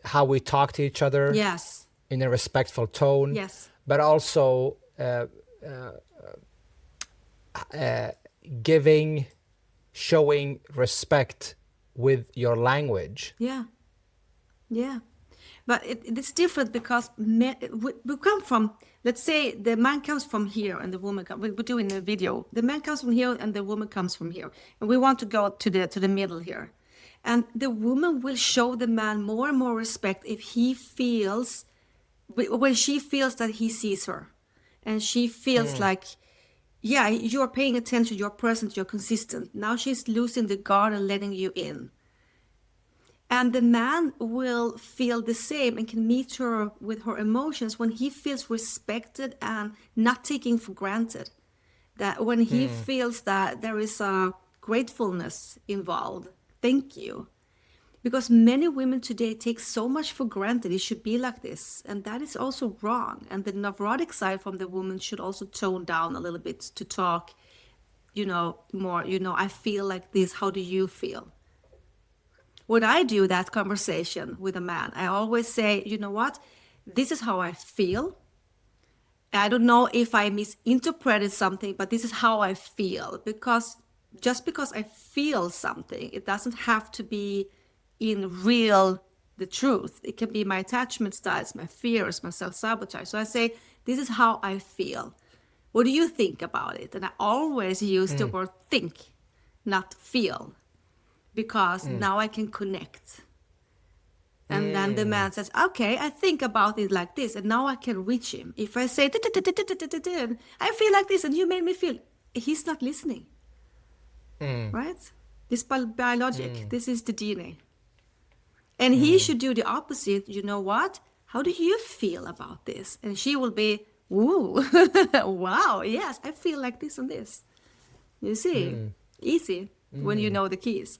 how we talk to each other. Yes. In a respectful tone. Yes. But also showing respect with your language. Yeah. But it's different because we come from, let's say the man comes from here and the woman comes, we're doing a video. The man comes from here and the woman comes from here. And we want to go to the middle here. And the woman will show the man more and more respect if he feels, when she feels that he sees her. And she feels like, yeah, you're paying attention, you're present, you're consistent. Now she's losing the guard and letting you in. And the man will feel the same and can meet her with her emotions when he feels respected and not taken for granted. That when he feels that there is a gratefulness involved. Thank you. Because many women today take so much for granted. It should be like this. And that is also wrong. And the neurotic side from the woman should also tone down a little bit to talk, more, I feel like this. How do you feel? When I do that conversation with a man, I always say, you know what? This is how I feel. I don't know if I misinterpreted something, but this is how I feel. Because just because I feel something, it doesn't have to be in the truth. It can be my attachment styles, my fears, my self-sabotage. So I say, this is how I feel. What do you think about it? And I always use the word think, not feel. Because now I can connect. And then the man says, okay, I think about it like this. And now I can reach him. If I say, I feel like this and you made me feel, he's not listening. Right? This biologic, this is the DNA. And he should do the opposite. You know what? How do you feel about this? And she will be, woo, wow, yes, I feel like this and this. You see, easy when you know the keys.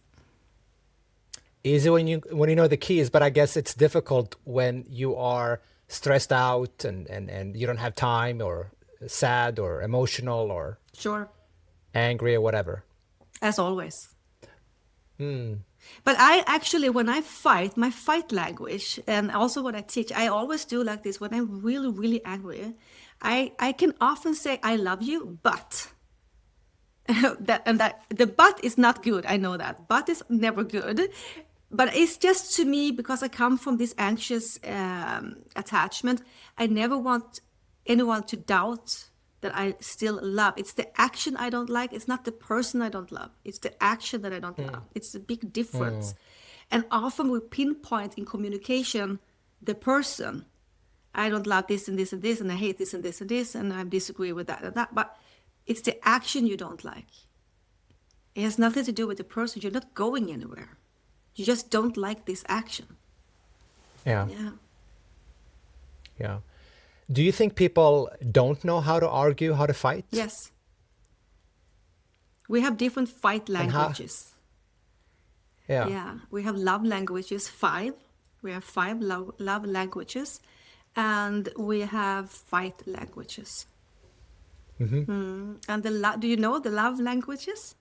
Easy when you know the keys, but I guess it's difficult when you are stressed out and you don't have time or sad or emotional or Sure. angry or whatever. As always. But I actually, when I fight, my fight language, and also when I teach, I always do like this. When I'm really, really angry, I can often say, I love you, but... the but is not good. I know that. But is never good. But it's just to me, because I come from this anxious attachment, I never want anyone to doubt that I still love. It's the action I don't like. It's not the person I don't love. It's the action that I don't love. It's a big difference. And often we pinpoint in communication the person. I don't love this and this and this, and I hate this and this and this, and I disagree with that and that. But it's the action you don't like. It has nothing to do with the person. You're not going anywhere. You just don't like this action. Yeah. Yeah. Yeah. Do you think people don't know how to argue, how to fight? Yes. We have different fight languages. Yeah. Yeah. We have love languages, 5. We have 5 love languages. And we have fight languages. And do you know the love languages?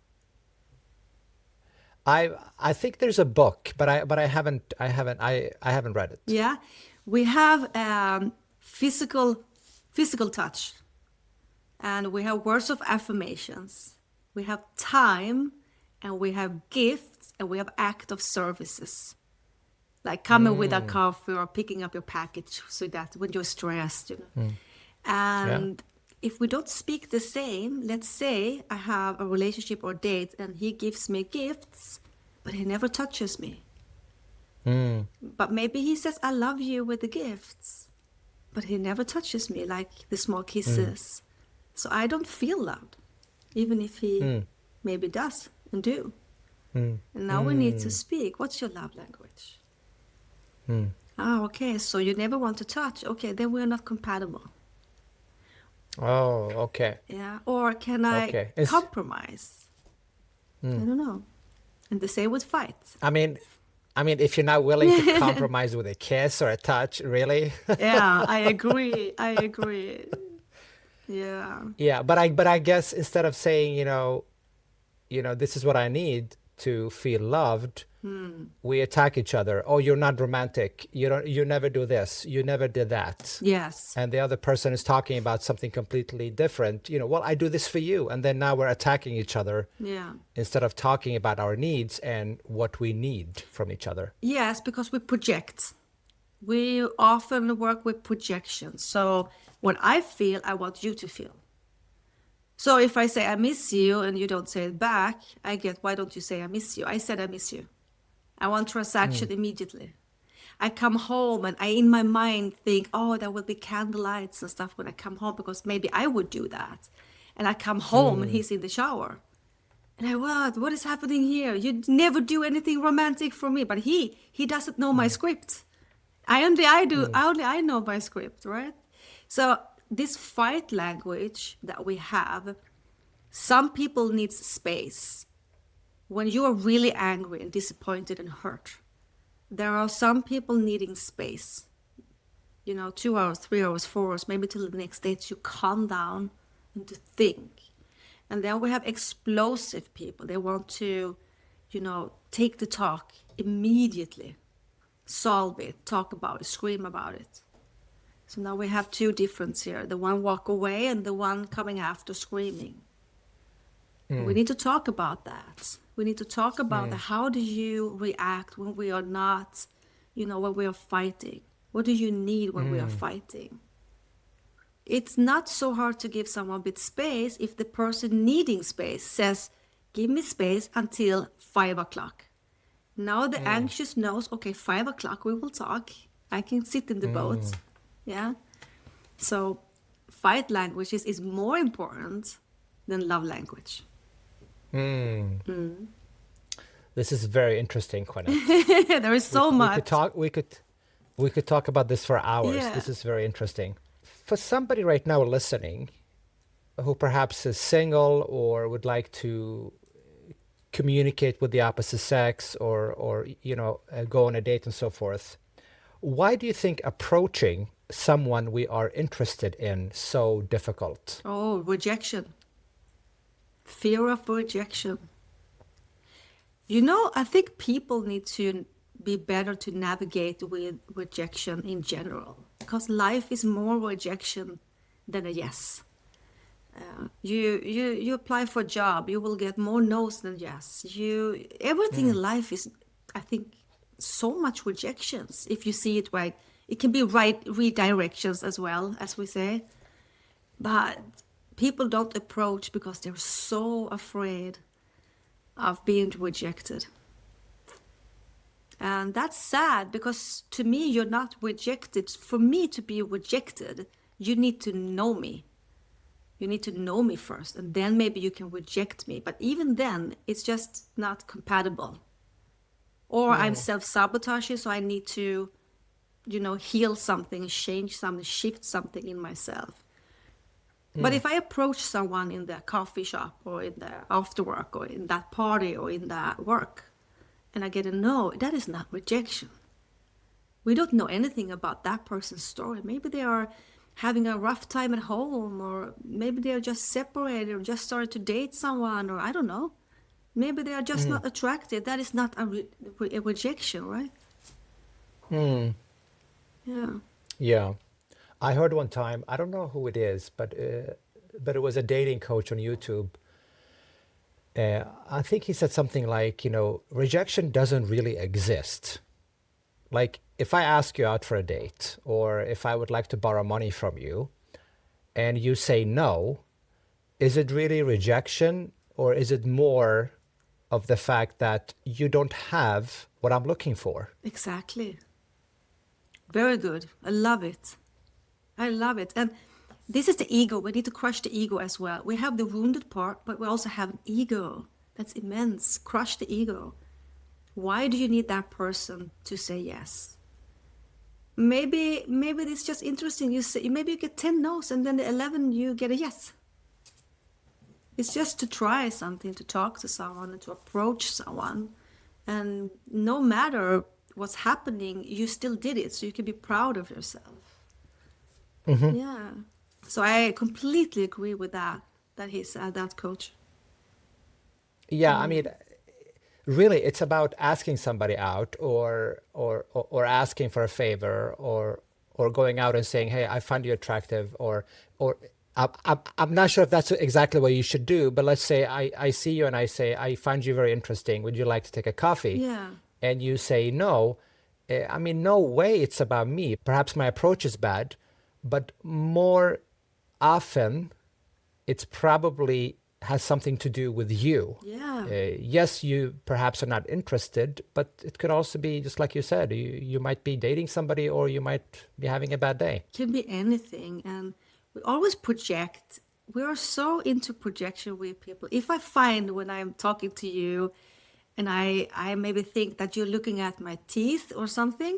I think there's a book, but I haven't read it. Yeah, we have physical touch, and we have words of affirmations. We have time, and we have gifts, and we have act of services, like coming with a coffee or picking up your package, so that when you're stressed, and. If we don't speak the same, let's say I have a relationship or date and he gives me gifts, but he never touches me. But maybe he says, I love you with the gifts, but he never touches me, like the small kisses. So I don't feel loved, even if he maybe does and do. And now we need to speak. What's your love language? Okay, so you never want to touch. Okay, then we're not compatible. Oh, okay. Yeah, or can I compromise? I don't know. And the same with fights. I mean, if you're not willing to compromise with a kiss or a touch, really? Yeah, I agree. Yeah. Yeah, but I guess instead of saying, this is what I need to feel loved, we attack each other. Oh, you're not romantic. You never do this. You never did that. Yes. And the other person is talking about something completely different. Well, I do this for you. And then now we're attacking each other. Yeah. Instead of talking about our needs and what we need from each other. Yes, because we project. We often work with projections. So what I feel, I want you to feel. So if I say I miss you and you don't say it back, I get, why don't you say I miss you? I said I miss you. I want transaction immediately. I come home and I, in my mind, think, oh, there will be candlelights and stuff when I come home because maybe I would do that. And I come home and he's in the shower. And I, what is happening here? You never do anything romantic for me. But he doesn't know my script. Only I know my script, right? So this fight language that we have, some people need space. When you are really angry and disappointed and hurt, there are some people needing space. 2 hours, 3 hours, 4 hours, maybe till the next day to calm down and to think. And then we have explosive people. They want to, take the talk immediately, solve it, talk about it, scream about it. So now we have two differences here. The one walk away and the one coming after screaming. We need to talk about that. We need to talk about how do you react when we are not, when we are fighting? What do you need when we are fighting? It's not so hard to give someone a bit space if the person needing space says, give me space until 5 o'clock. Now the anxious knows, okay, 5 o'clock we will talk. I can sit in the boat. Yeah. So fight languages is more important than love language. This is very interesting, Jeanette. There is so much. We could talk about this for hours. Yeah. This is very interesting. For somebody right now listening who perhaps is single or would like to communicate with the opposite sex or go on a date and so forth, why do you think approaching someone we are interested in so difficult? Oh, rejection. Fear of rejection. I think people need to be better to navigate with rejection in general, because life is more rejection than a yes. You apply for a job, you will get more no's than yes. Everything in life is, I think, so much rejections. If you see it right, it can be right redirections as well, as we say. But people don't approach because they're so afraid of being rejected. And that's sad, because to me, you're not rejected. For me to be rejected, you need to know me. You need to know me first, and then maybe you can reject me. But even then, it's just not compatible. Or I'm self-sabotaging, so I need to, heal something, change something, shift something in myself. But if I approach someone in the coffee shop or in the after work or in that party or in that work, and I get a no, that is not rejection. We don't know anything about that person's story. Maybe they are having a rough time at home, or maybe they are just separated or just started to date someone, or I don't know. Maybe they are just not attracted. That is not a rejection, right? Yeah. Yeah. I heard one time, I don't know who it is, but it was a dating coach on YouTube. I think he said something like, rejection doesn't really exist. Like, if I ask you out for a date, or if I would like to borrow money from you, and you say no, is it really rejection, or is it more of the fact that you don't have what I'm looking for? Exactly. Very good. I love it. I love it. And this is the ego. We need to crush the ego as well. We have the wounded part, but we also have an ego that's immense. Crush the ego. Why do you need that person to say yes? Maybe it's just interesting. Maybe you get 10 no's and then the 11 you get a yes. It's just to try something, to talk to someone, and to approach someone. And no matter what's happening, you still did it, so you can be proud of yourself. Yeah. So I completely agree with that he's that coach. Yeah, I mean, really, it's about asking somebody out, or asking for a favor, or going out and saying, "Hey, I find you attractive," or I'm not sure if that's exactly what you should do, but let's say I see you and I say, "I find you very interesting. Would you like to take a coffee?" Yeah. And you say no, I mean, no way it's about me. Perhaps my approach is bad, but more often it's probably has something to do with you. Yeah. Yes, you perhaps are not interested, but it could also be, just like you said, you might be dating somebody or you might be having a bad day. Can be anything. And we always project. We are so into projection with people. If I find when I'm talking to you and I maybe think that you're looking at my teeth or something,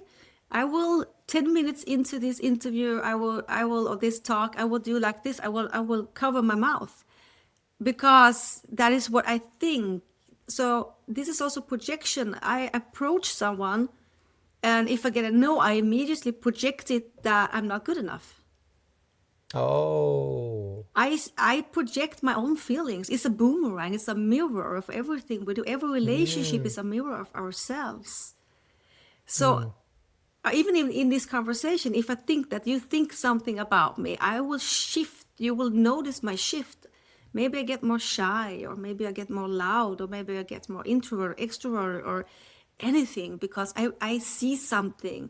I will 10 minutes into this interview, or this talk, I will do like this. I will cover my mouth because that is what I think. So this is also projection. I approach someone, and if I get a no, I immediately project it that I'm not good enough. Oh. I project my own feelings. It's a boomerang. It's a mirror of everything we do. Every relationship is a mirror of ourselves. So even in this conversation, if I think that you think something about me, I will shift. You will notice my shift. Maybe I get more shy, or maybe I get more loud, or maybe I get more introvert, extrovert, or anything, because I see something.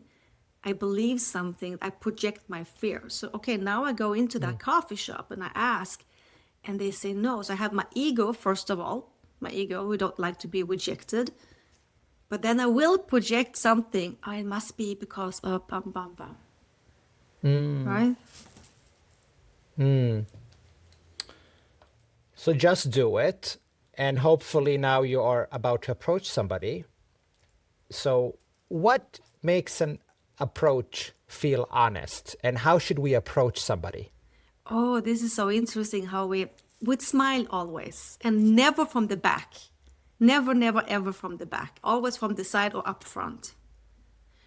I believe something, I project my fear. So, okay, now I go into that coffee shop and I ask, and they say no. So I have my ego, first of all, we don't like to be rejected. But then I will project something. Oh, it must be because of bam, bam, bam. Right? So just do it. And hopefully now you are about to approach somebody. So what makes an approach feel honest, and how should we approach somebody? Oh, this is so interesting how we would smile always and never from the back. Never, never, ever from the back. Always from the side or up front.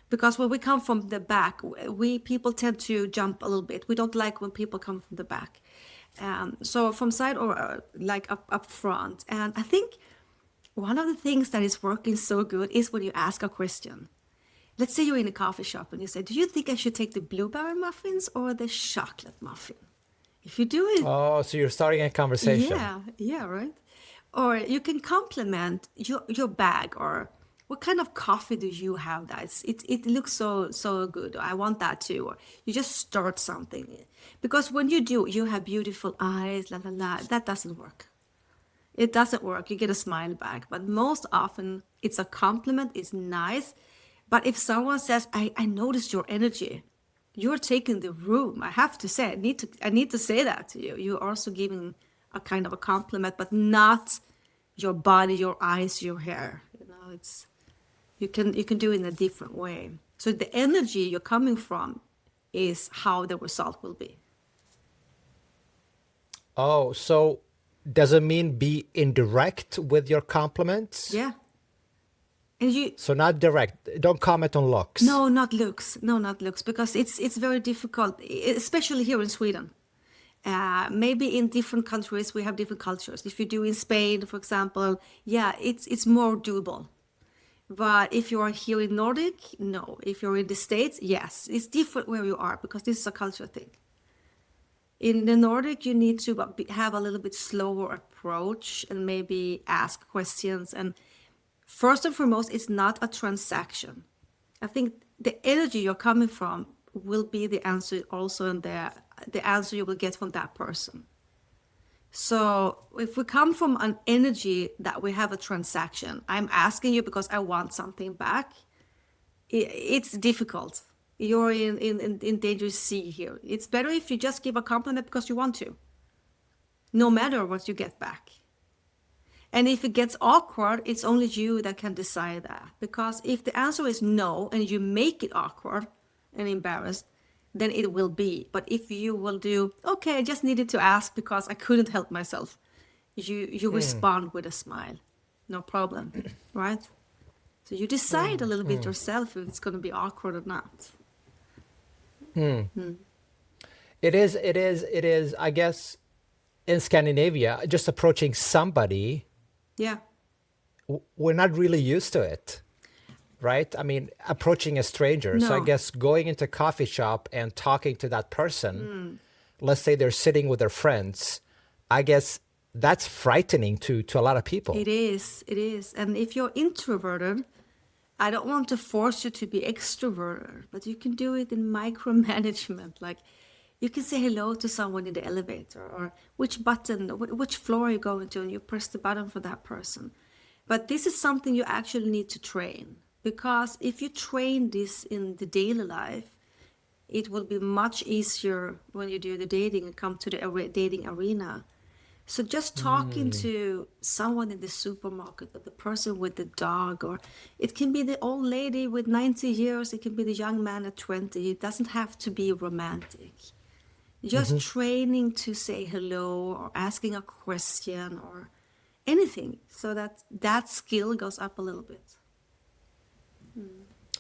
Because when we come from the back, we people tend to jump a little bit. We don't like when people come from the back. So from side or like up front. And I think one of the things that is working so good is when you ask a question. Let's say you're in a coffee shop and you say, do you think I should take the blueberry muffins or the chocolate muffin? If you do it... Oh, so you're starting a conversation. Yeah, right. Or you can compliment your bag, or what kind of coffee do you have that it looks so good. I want that too. Or you just start something. Because when you do, you have beautiful eyes, la la la. That doesn't work. It doesn't work. You get a smile back. But most often it's a compliment, it's nice. But if someone says, I noticed your energy, you're taking the room. I have to say, I need to say that to you. You're also giving a kind of a compliment, but not your body, your eyes, your hair. You know, it's you can do it in a different way. So the energy you're coming from is how the result will be. Oh, so does it mean be indirect with your compliments? Yeah. And so not direct. Don't comment on looks. No, not looks. No, not looks, because it's very difficult, especially here in Sweden. Maybe in different countries we have different cultures. If you do in Spain, for example, yeah, it's more doable. But if you are here in Nordic, no. If you're in the States, yes, it's different where you are, because this is a culture thing. In the Nordic, you need to have a little bit slower approach and maybe ask questions. And first and foremost, it's not a transaction. I think the energy you're coming from will be the answer also, and the answer you will get from that person. So if we come from an energy that we have a transaction, I'm asking you because I want something back, it's difficult. You're in dangerous sea here. It's better if you just give a compliment because you want to, no matter what you get back. And if it gets awkward, it's only you that can decide that. Because if the answer is no and you make it awkward and embarrassed, then it will be. But if you will do, okay, I just needed to ask because I couldn't help myself, you respond with a smile. No problem, right? So you decide a little bit yourself if it's going to be awkward or not. It is, I guess, in Scandinavia, just approaching somebody, yeah, we're not really used to it, right? I mean, approaching a stranger. No. So I guess going into a coffee shop and talking to that person, let's say they're sitting with their friends, I guess that's frightening to a lot of people. It is. And if you're introverted, I don't want to force you to be extroverted, but you can do it in micromanagement. Like you can say hello to someone in the elevator, or which button, which floor are you going to, and you press the button for that person. But this is something you actually need to train, because if you train this in the daily life, it will be much easier when you do the dating and come to the dating arena. So just talking to someone in the supermarket, or the person with the dog, or it can be the old lady with 90 years, it can be the young man at 20. It doesn't have to be romantic. Just training to say hello, or asking a question, or anything, so that that skill goes up a little bit.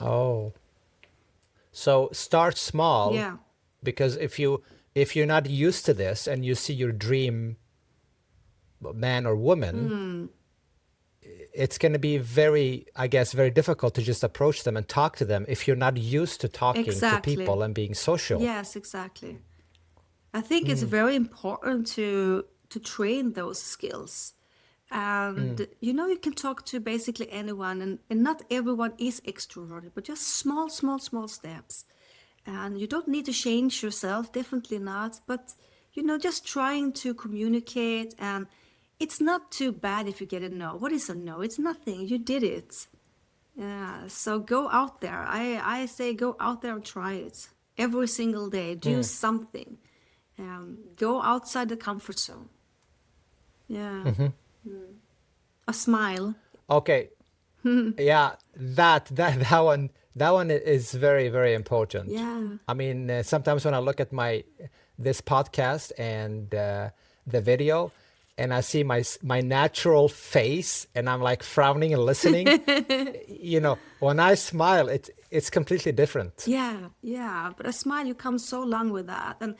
Oh, so start small, Yeah. because if you're not used to this and you see your dream man or woman, it's going to be very, I guess, very difficult to just approach them and talk to them if you're not used to talking to Exactly. people and being social. Yes, exactly. I think it's very important to train those skills. And you can talk to basically anyone, and not everyone is extroverted, but just small, small, small steps. And you don't need to change yourself, definitely not. But just trying to communicate, and it's not too bad if you get a no. What is a no? It's nothing. You did it. Yeah. So go out there. I say go out there and try it every single day. Do something. Go outside the comfort zone. Yeah. A smile. Okay. Yeah, that one is very, very important. Yeah. I mean, sometimes when I look at this podcast and the video, and I see my natural face, and I'm like frowning and listening, when I smile, it's completely different. Yeah. Yeah. But a smile, you come so long with that. And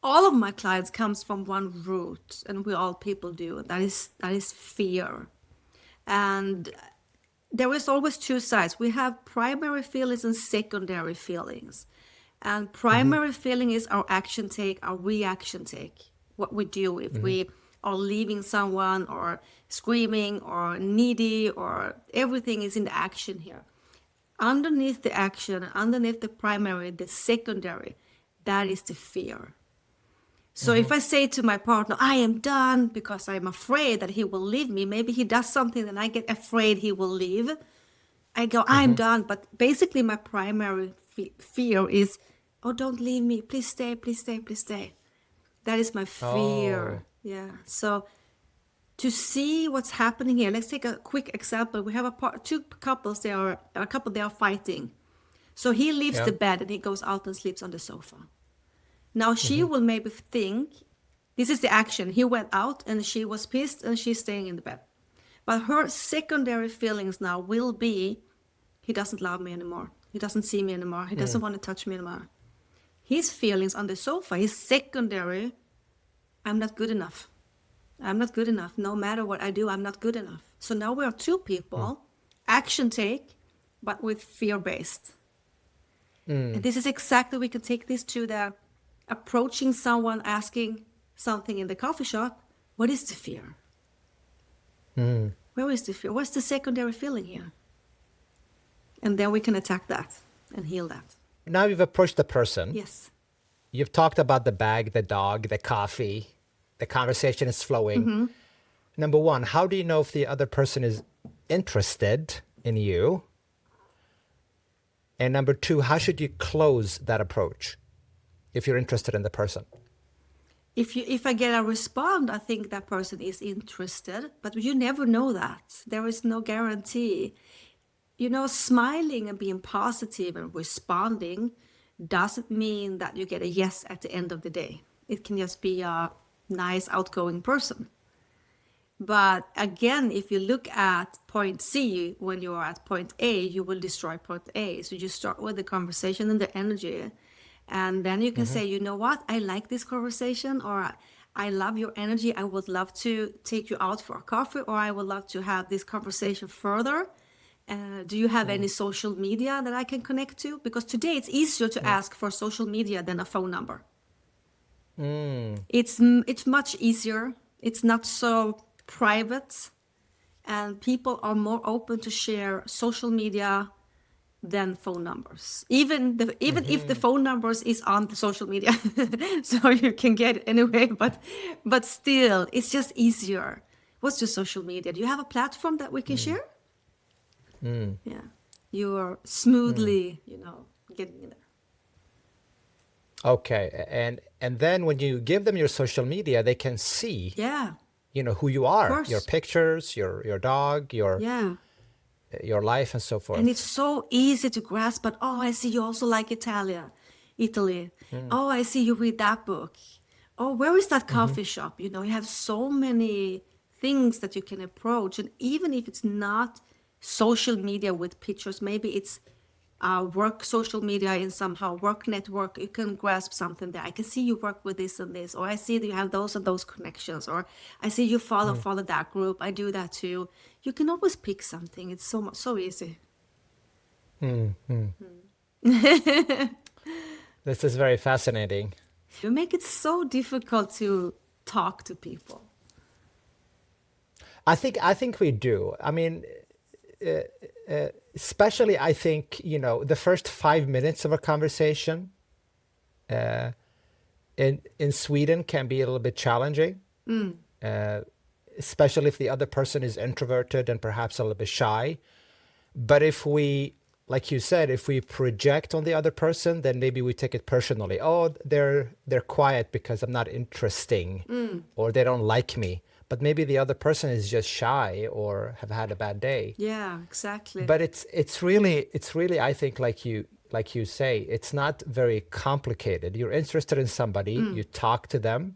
all of my clients comes from one root, and we all people do. That is fear. And there is always two sides. We have primary feelings and secondary feelings. And primary feeling is our action take, our reaction take. What we do if we are leaving someone, or screaming, or needy, or everything is in the action here. Underneath the action, underneath the primary, the secondary, that is the fear. So if I say to my partner, I am done because I'm afraid that he will leave me, maybe he does something and I get afraid he will leave. I go, I'm done. But basically my primary fear is, oh, don't leave me. Please stay, please stay, please stay. That is my fear. Oh. Yeah. So to see what's happening here, let's take a quick example. We have two couples, they are fighting. So he leaves the bed and he goes out and sleeps on the sofa. Now she will maybe think, this is the action. He went out and she was pissed and she's staying in the bed. But her secondary feelings now will be, he doesn't love me anymore. He doesn't see me anymore. He doesn't want to touch me anymore. His feelings on the sofa, his secondary, I'm not good enough. I'm not good enough. No matter what I do, I'm not good enough. So now we are two people, action take, but with fear-based. And this is exactly, we can take this to the approaching someone, asking something in the coffee shop. What is the fear? Where is the fear? What's the secondary feeling here? And then we can attack that and heal that. Now you've approached the person. Yes. You've talked about the bag, the dog, the coffee. The conversation is flowing. Number one, how do you know if the other person is interested in you? And number two, how should you close that approach if you're interested in the person? If I get a response, I think that person is interested, but you never know that. There is no guarantee. Smiling and being positive and responding doesn't mean that you get a yes at the end of the day. It can just be a nice, outgoing person. But again, if you look at point C, when you are at point A, you will destroy point A. So you start with the conversation and the energy. And then you can say, you know what? I like this conversation, or I love your energy. I would love to take you out for a coffee, or I would love to have this conversation further. Do you have any social media that I can connect to? Because today it's easier to ask for social media than a phone number. It's much easier. It's not so private. and people are more open to share social media than phone numbers. Even if the phone numbers is on the social media, so you can get it anyway. But still, it's just easier. What's your social media? Do you have a platform that we can share? Yeah, you're smoothly, getting in there. Okay, and then when you give them your social media, they can see, Yeah, who you are, course. your pictures, your dog, your life, and so forth. And it's so easy to grasp. But I see you also like Italy. Oh, I see you read that book. Oh, where is that coffee shop? You have so many things that you can approach, and even if it's not social media with pictures, maybe it's work social media in somehow work network, you can grasp something there. I can see you work with this and this, or I see that you have those and those connections, or I see you follow that group. I do that too. You can always pick something. It's so easy. This is very fascinating. You make it so difficult to talk to people. I think we do. I mean, especially I think, the first 5 minutes of a conversation in Sweden can be a little bit challenging, especially if the other person is introverted and perhaps a little bit shy. But if we, like you said, if we project on the other person, then maybe we take it personally. Oh, they're quiet because I'm not interesting, or they don't like me. But maybe the other person is just shy or have had a bad day. Yeah, exactly. But it's really I think, like you say, it's not very complicated. You're interested in somebody, you talk to them,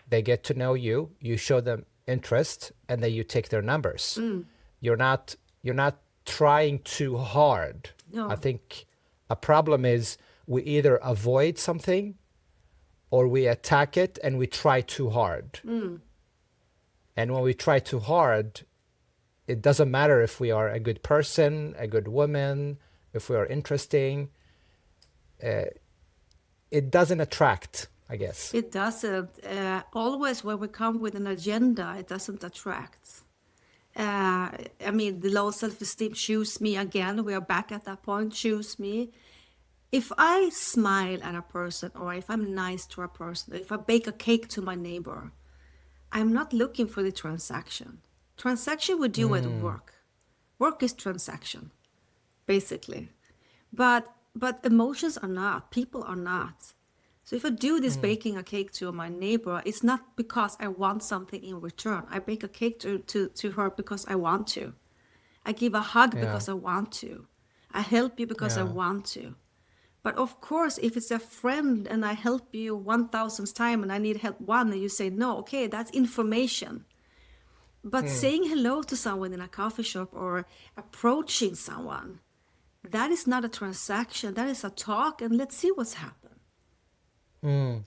they get to know you, you show them interest, and then you take their numbers. You're not trying too hard. No. I think a problem is we either avoid something or we attack it and we try too hard. And when we try too hard, it doesn't matter if we are a good person, a good woman, if we are interesting. It doesn't attract, I guess. It doesn't. Always when we come with an agenda, it doesn't attract. I mean, the low self-esteem, choose me again. We are back at that point, choose me. If I smile at a person, or if I'm nice to a person, if I bake a cake to my neighbor, I'm not looking for the transaction. Transaction we do at work. Work is transaction, basically. But emotions are not. People are not. So if I do this baking a cake to my neighbor, it's not because I want something in return. I bake a cake to her because I want to. I give a hug because I want to. I help you because I want to. But of course, if it's a friend and I help you 1,000th time and I need help one and you say no, okay, that's information. But saying hello to someone in a coffee shop or approaching someone, that is not a transaction. That is a talk, and let's see what's happened.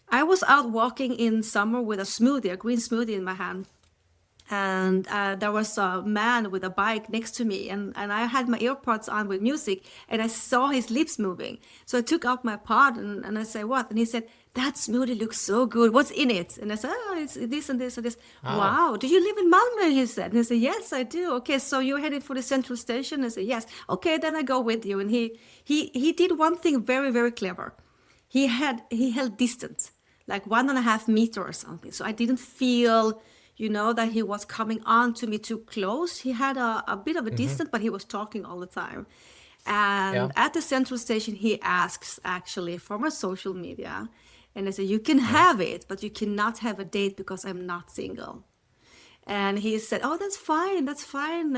I was out walking in summer with a green smoothie in my hand. And there was a man with a bike next to me, and I had my earpods on with music, and I saw his lips moving. So I took out my pod and I said, what? And he said, that smoothie looks so good. What's in it? And I said, oh, it's this and this and this. Oh. Wow. Do you live in Malmö? He said. And I said, yes, I do. Okay, so you're headed for the central station? I said, yes. Okay, then I go with you. And he did one thing very, very clever. He held distance, like 1.5 meters or something. So I didn't feel, that he was coming on to me too close. He had a bit of a distance, but he was talking all the time. And at the central station, he asks actually for my social media. And I said, you can have it, but you cannot have a date because I'm not single. And he said, oh, that's fine.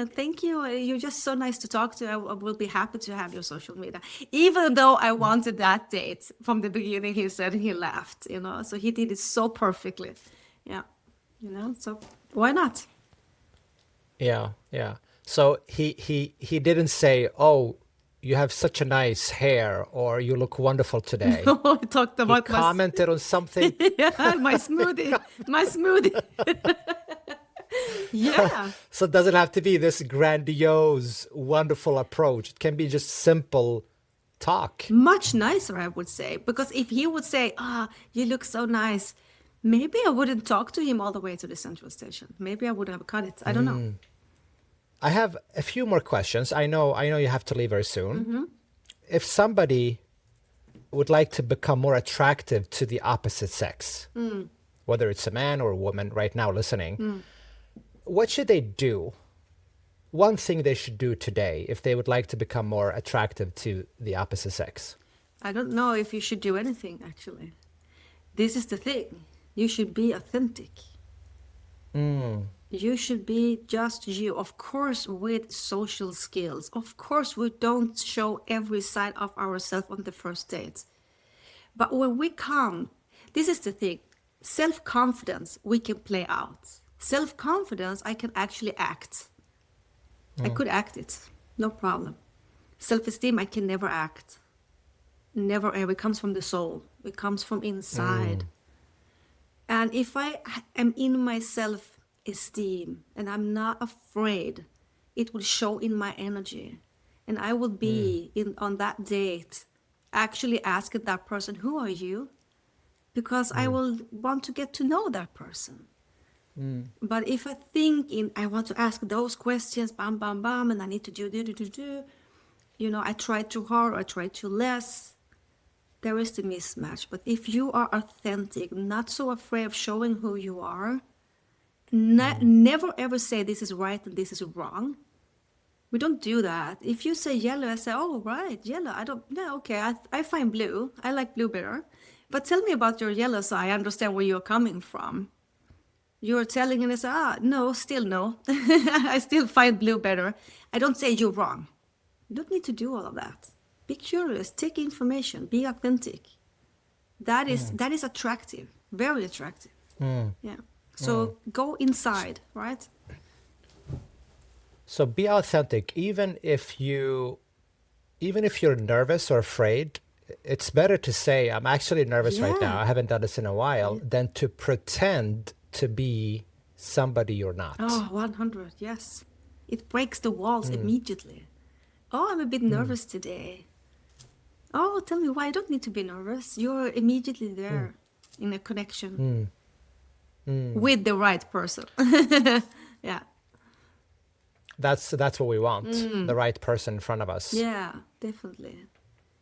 Thank you. You're just so nice to talk to. I will be happy to have your social media. Even though I wanted that date from the beginning, he said, and he laughed, So he did it so perfectly. Yeah. So why not? Yeah. So he didn't say, oh, you have such a nice hair, or you look wonderful today. No, he talked about he commented on something. Yeah, my smoothie. Yeah. So it doesn't have to be this grandiose, wonderful approach. It can be just simple talk. Much nicer, I would say, because if he would say, you look so nice, maybe I wouldn't talk to him all the way to the central station. Maybe I would have cut it. I don't know. I have a few more questions. I know you have to leave very soon. If somebody would like to become more attractive to the opposite sex, whether it's a man or a woman right now listening, what should they do? One thing they should do today if they would like to become more attractive to the opposite sex. I don't know if you should do anything, actually. This is the thing. You should be authentic. You should be just you. Of course, with social skills. Of course, we don't show every side of ourselves on the first date. But when we come, this is the thing. Self-confidence, we can play out. Self-confidence, I can actually act. I could act it, no problem. Self-esteem, I can never act. Never ever. It comes from the soul. It comes from inside. And if I am in my self-esteem and I'm not afraid, it will show in my energy. And I will be on that date actually asking that person, who are you? Because I will want to get to know that person. But if I think I want to ask those questions, bam, bam, bam, and I need to do, I try too hard, or I try too less, there is the mismatch. But if you are authentic, not so afraid of showing who you are, never ever say this is right and this is wrong. We don't do that. If you say yellow, I say, oh, right, yellow. Okay, I find blue. I like blue better. But tell me about your yellow so I understand where you're coming from. You're telling and I say, no, still no. I still find blue better. I don't say you're wrong. You don't need to do all of that. Be curious, take information, be authentic. That is attractive, very attractive. Yeah. So go inside, right? So be authentic, even if you're nervous or afraid. It's better to say, I'm actually nervous right now. I haven't done this in a while, than to pretend to be somebody you're not. Oh, 100, yes. It breaks the walls immediately. Oh, I'm a bit nervous today. Oh, tell me why. I don't need to be nervous. You're immediately there in a connection with the right person. Yeah. That's what we want, the right person in front of us. Yeah, definitely.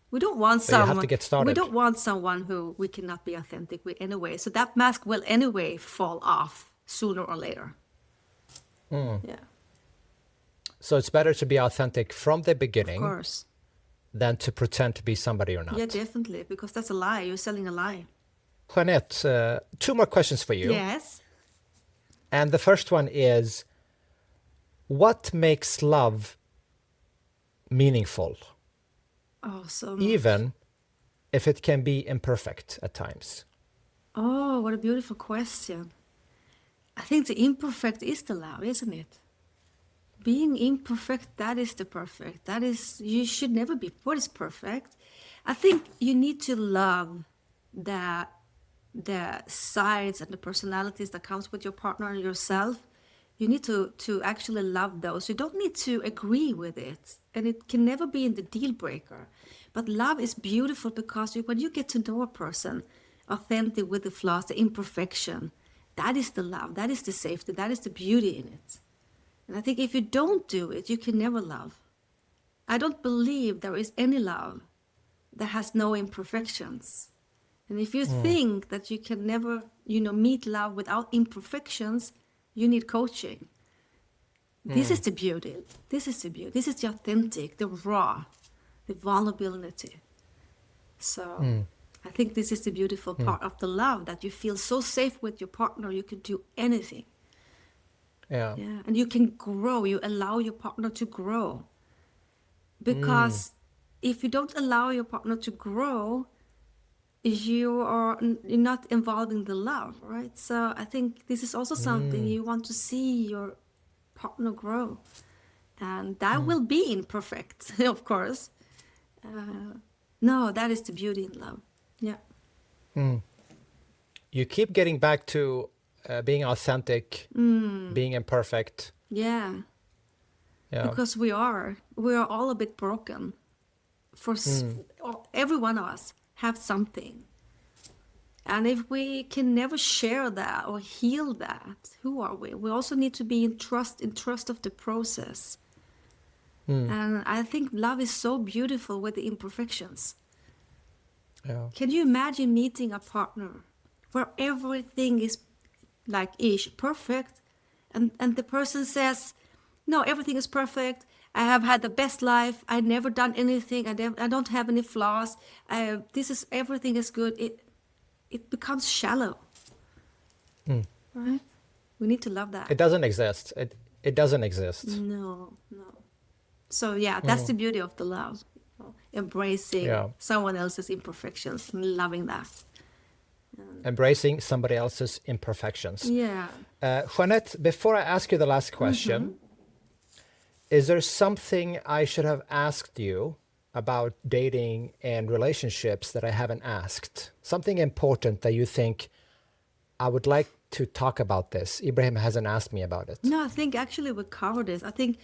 We don't want So you have to get started. We don't want someone who we cannot be authentic with anyway. So that mask will anyway fall off sooner or later. Yeah. So it's better to be authentic from the beginning, Of course. than to pretend to be somebody you're not. Yeah, definitely, because that's a lie. You're selling a lie. Jeanette, 2 more questions for you. Yes. And the first one is, what makes love meaningful? Oh, so much. Even if it can be imperfect at times. Oh, what a beautiful question. I think the imperfect is the love, isn't it? Being imperfect, that is the perfect. That is, you should never be what is perfect. I think you need to love the sides and the personalities that comes with your partner and yourself. You need to actually love those. You don't need to agree with it. And it can never be in the deal breaker. But love is beautiful because when you get to know a person, authentic with the flaws, the imperfection, that is the love, that is the safety, that is the beauty in it. And I think if you don't do it, you can never love. I don't believe there is any love that has no imperfections. And if you think that you can never, meet love without imperfections, you need coaching. This is the beauty. This is the beauty. This is the authentic, the raw, the vulnerability. So I think this is the beautiful part of the love, that you feel so safe with your partner, you can do anything. Yeah. Yeah, and you can grow. You allow your partner to grow. Because if you don't allow your partner to grow, you're not involving the love, right? So I think this is also something you want to see your partner grow. And that will be imperfect, of course. No, that is the beauty in love. Yeah. You keep getting back to being authentic, being imperfect. Yeah. Yeah. Because we are all a bit broken. Every one of us have something. And if we can never share that or heal that, who are we? We also need to be in trust of the process. And I think love is so beautiful with the imperfections. Yeah. Can you imagine meeting a partner where everything is like perfect, and the person says, no, everything is perfect. I have had the best life. I never done anything. I don't have any flaws. Everything is good. It becomes shallow, right? We need to love that. It doesn't exist. It doesn't exist. No. So yeah, that's the beauty of the love. Embracing someone else's imperfections and loving that. Embracing somebody else's imperfections. Yeah. Jeanette, before I ask you the last question, is there something I should have asked you about dating and relationships that I haven't asked? Something important that you think I would like to talk about this. Ibrahim hasn't asked me about it. No, I think actually we covered this. I think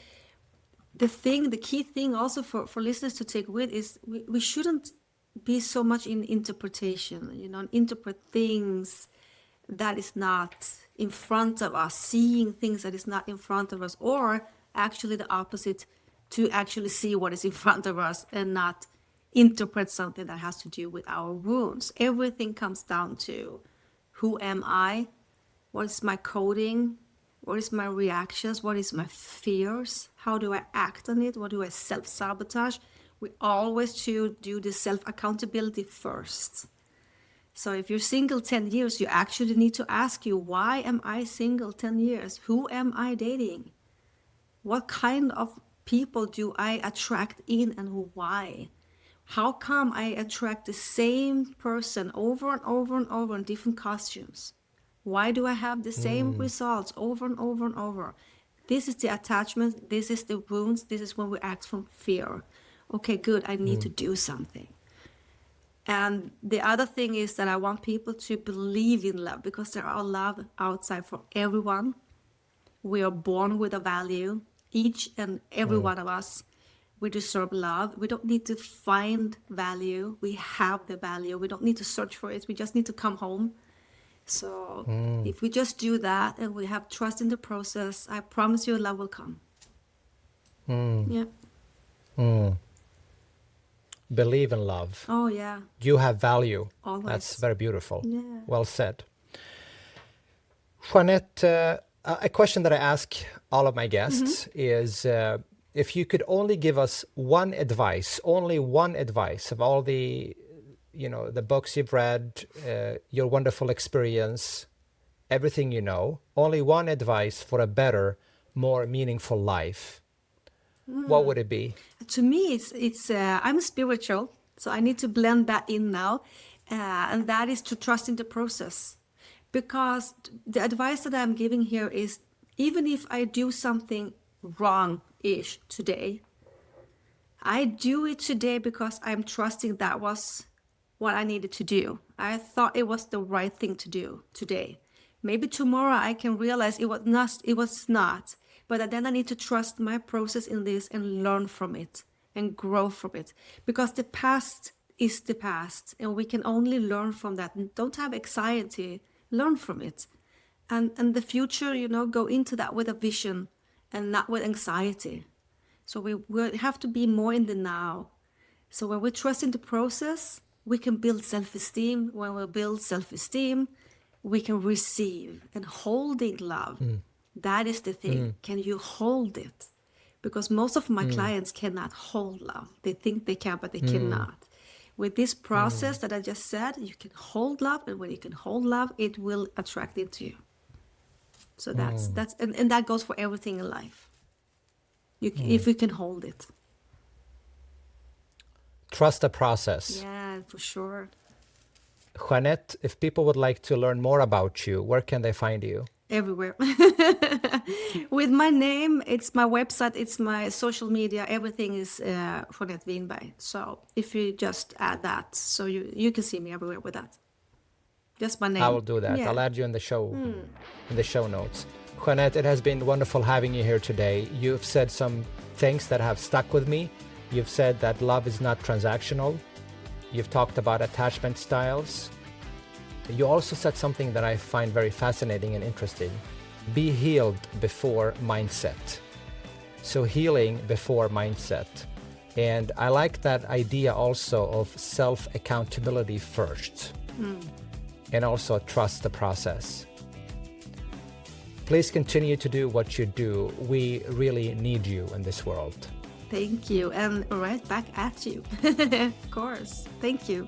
the key thing also for listeners to take with is we shouldn't be so much in interpretation, interpret things that is not in front of us, seeing things that is not in front of us, or actually the opposite, to actually see what is in front of us and not interpret something that has to do with our wounds. Everything comes down to, who am I? What is my coding? What is my reactions? What is my fears? How do I act on it? What do I self-sabotage? We always should do the self-accountability first. So if you're single 10 years, you actually need to ask you, why am I single 10 years? Who am I dating? What kind of people do I attract in and why? How come I attract the same person over and over and over in different costumes? Why do I have the same results over and over and over? This is the attachment. This is the wounds. This is when we act from fear. Okay, good. I need to do something. And the other thing is that I want people to believe in love, because there are love outside for everyone. We are born with a value. Each and every one of us, we deserve love. We don't need to find value. We have the value. We don't need to search for it. We just need to come home. So if we just do that and we have trust in the process, I promise you love will come. Yeah. Believe in love. Oh, yeah. You have value. Always. That's very beautiful. Yeah. Well said. Jeanette, a question that I ask all of my guests is, if you could only give us only one advice of all the the books you've read, your wonderful experience, everything you know, only one advice for a better, more meaningful life, what would it be? To me, it's I'm spiritual, so I need to blend that in now, and that is to trust in the process. Because the advice that I'm giving here is, even if I do something wrong-ish today, I do it today because I'm trusting that was what I needed to do. I thought it was the right thing to do today. Maybe tomorrow I can realize it was not. But then I need to trust my process in this and learn from it and grow from it. Because the past is the past, and we can only learn from that. And don't have anxiety, learn from it. And the future, go into that with a vision and not with anxiety. So we have to be more in the now. So when we trust in the process, we can build self-esteem. When we build self-esteem, we can receive. And holding love, that is the thing. Can you hold it? Because most of my clients cannot hold love. They think they can, but they cannot. With this process that I just said, you can hold love. And when you can hold love, it will attract into you. So that's and that goes for everything in life. If you can hold it. Trust the process. Yeah, for sure. Jeanette, if people would like to learn more about you, where can they find you? Everywhere. With my name, it's my website, it's my social media, everything is Jeanette Vinberg. So if you just add that, so you can see me everywhere with that. Just my name. I will do that. Yeah. I'll add you in the show notes. Jeanette, it has been wonderful having you here today. You've said some things that have stuck with me. You've said that love is not transactional. You've talked about attachment styles. You also said something that I find very fascinating and interesting. Be healed before mindset. So healing before mindset. And I like that idea also of self-accountability first. And also trust the process. Please continue to do what you do. We really need you in this world. Thank you. And right back at you. Of course. Thank you.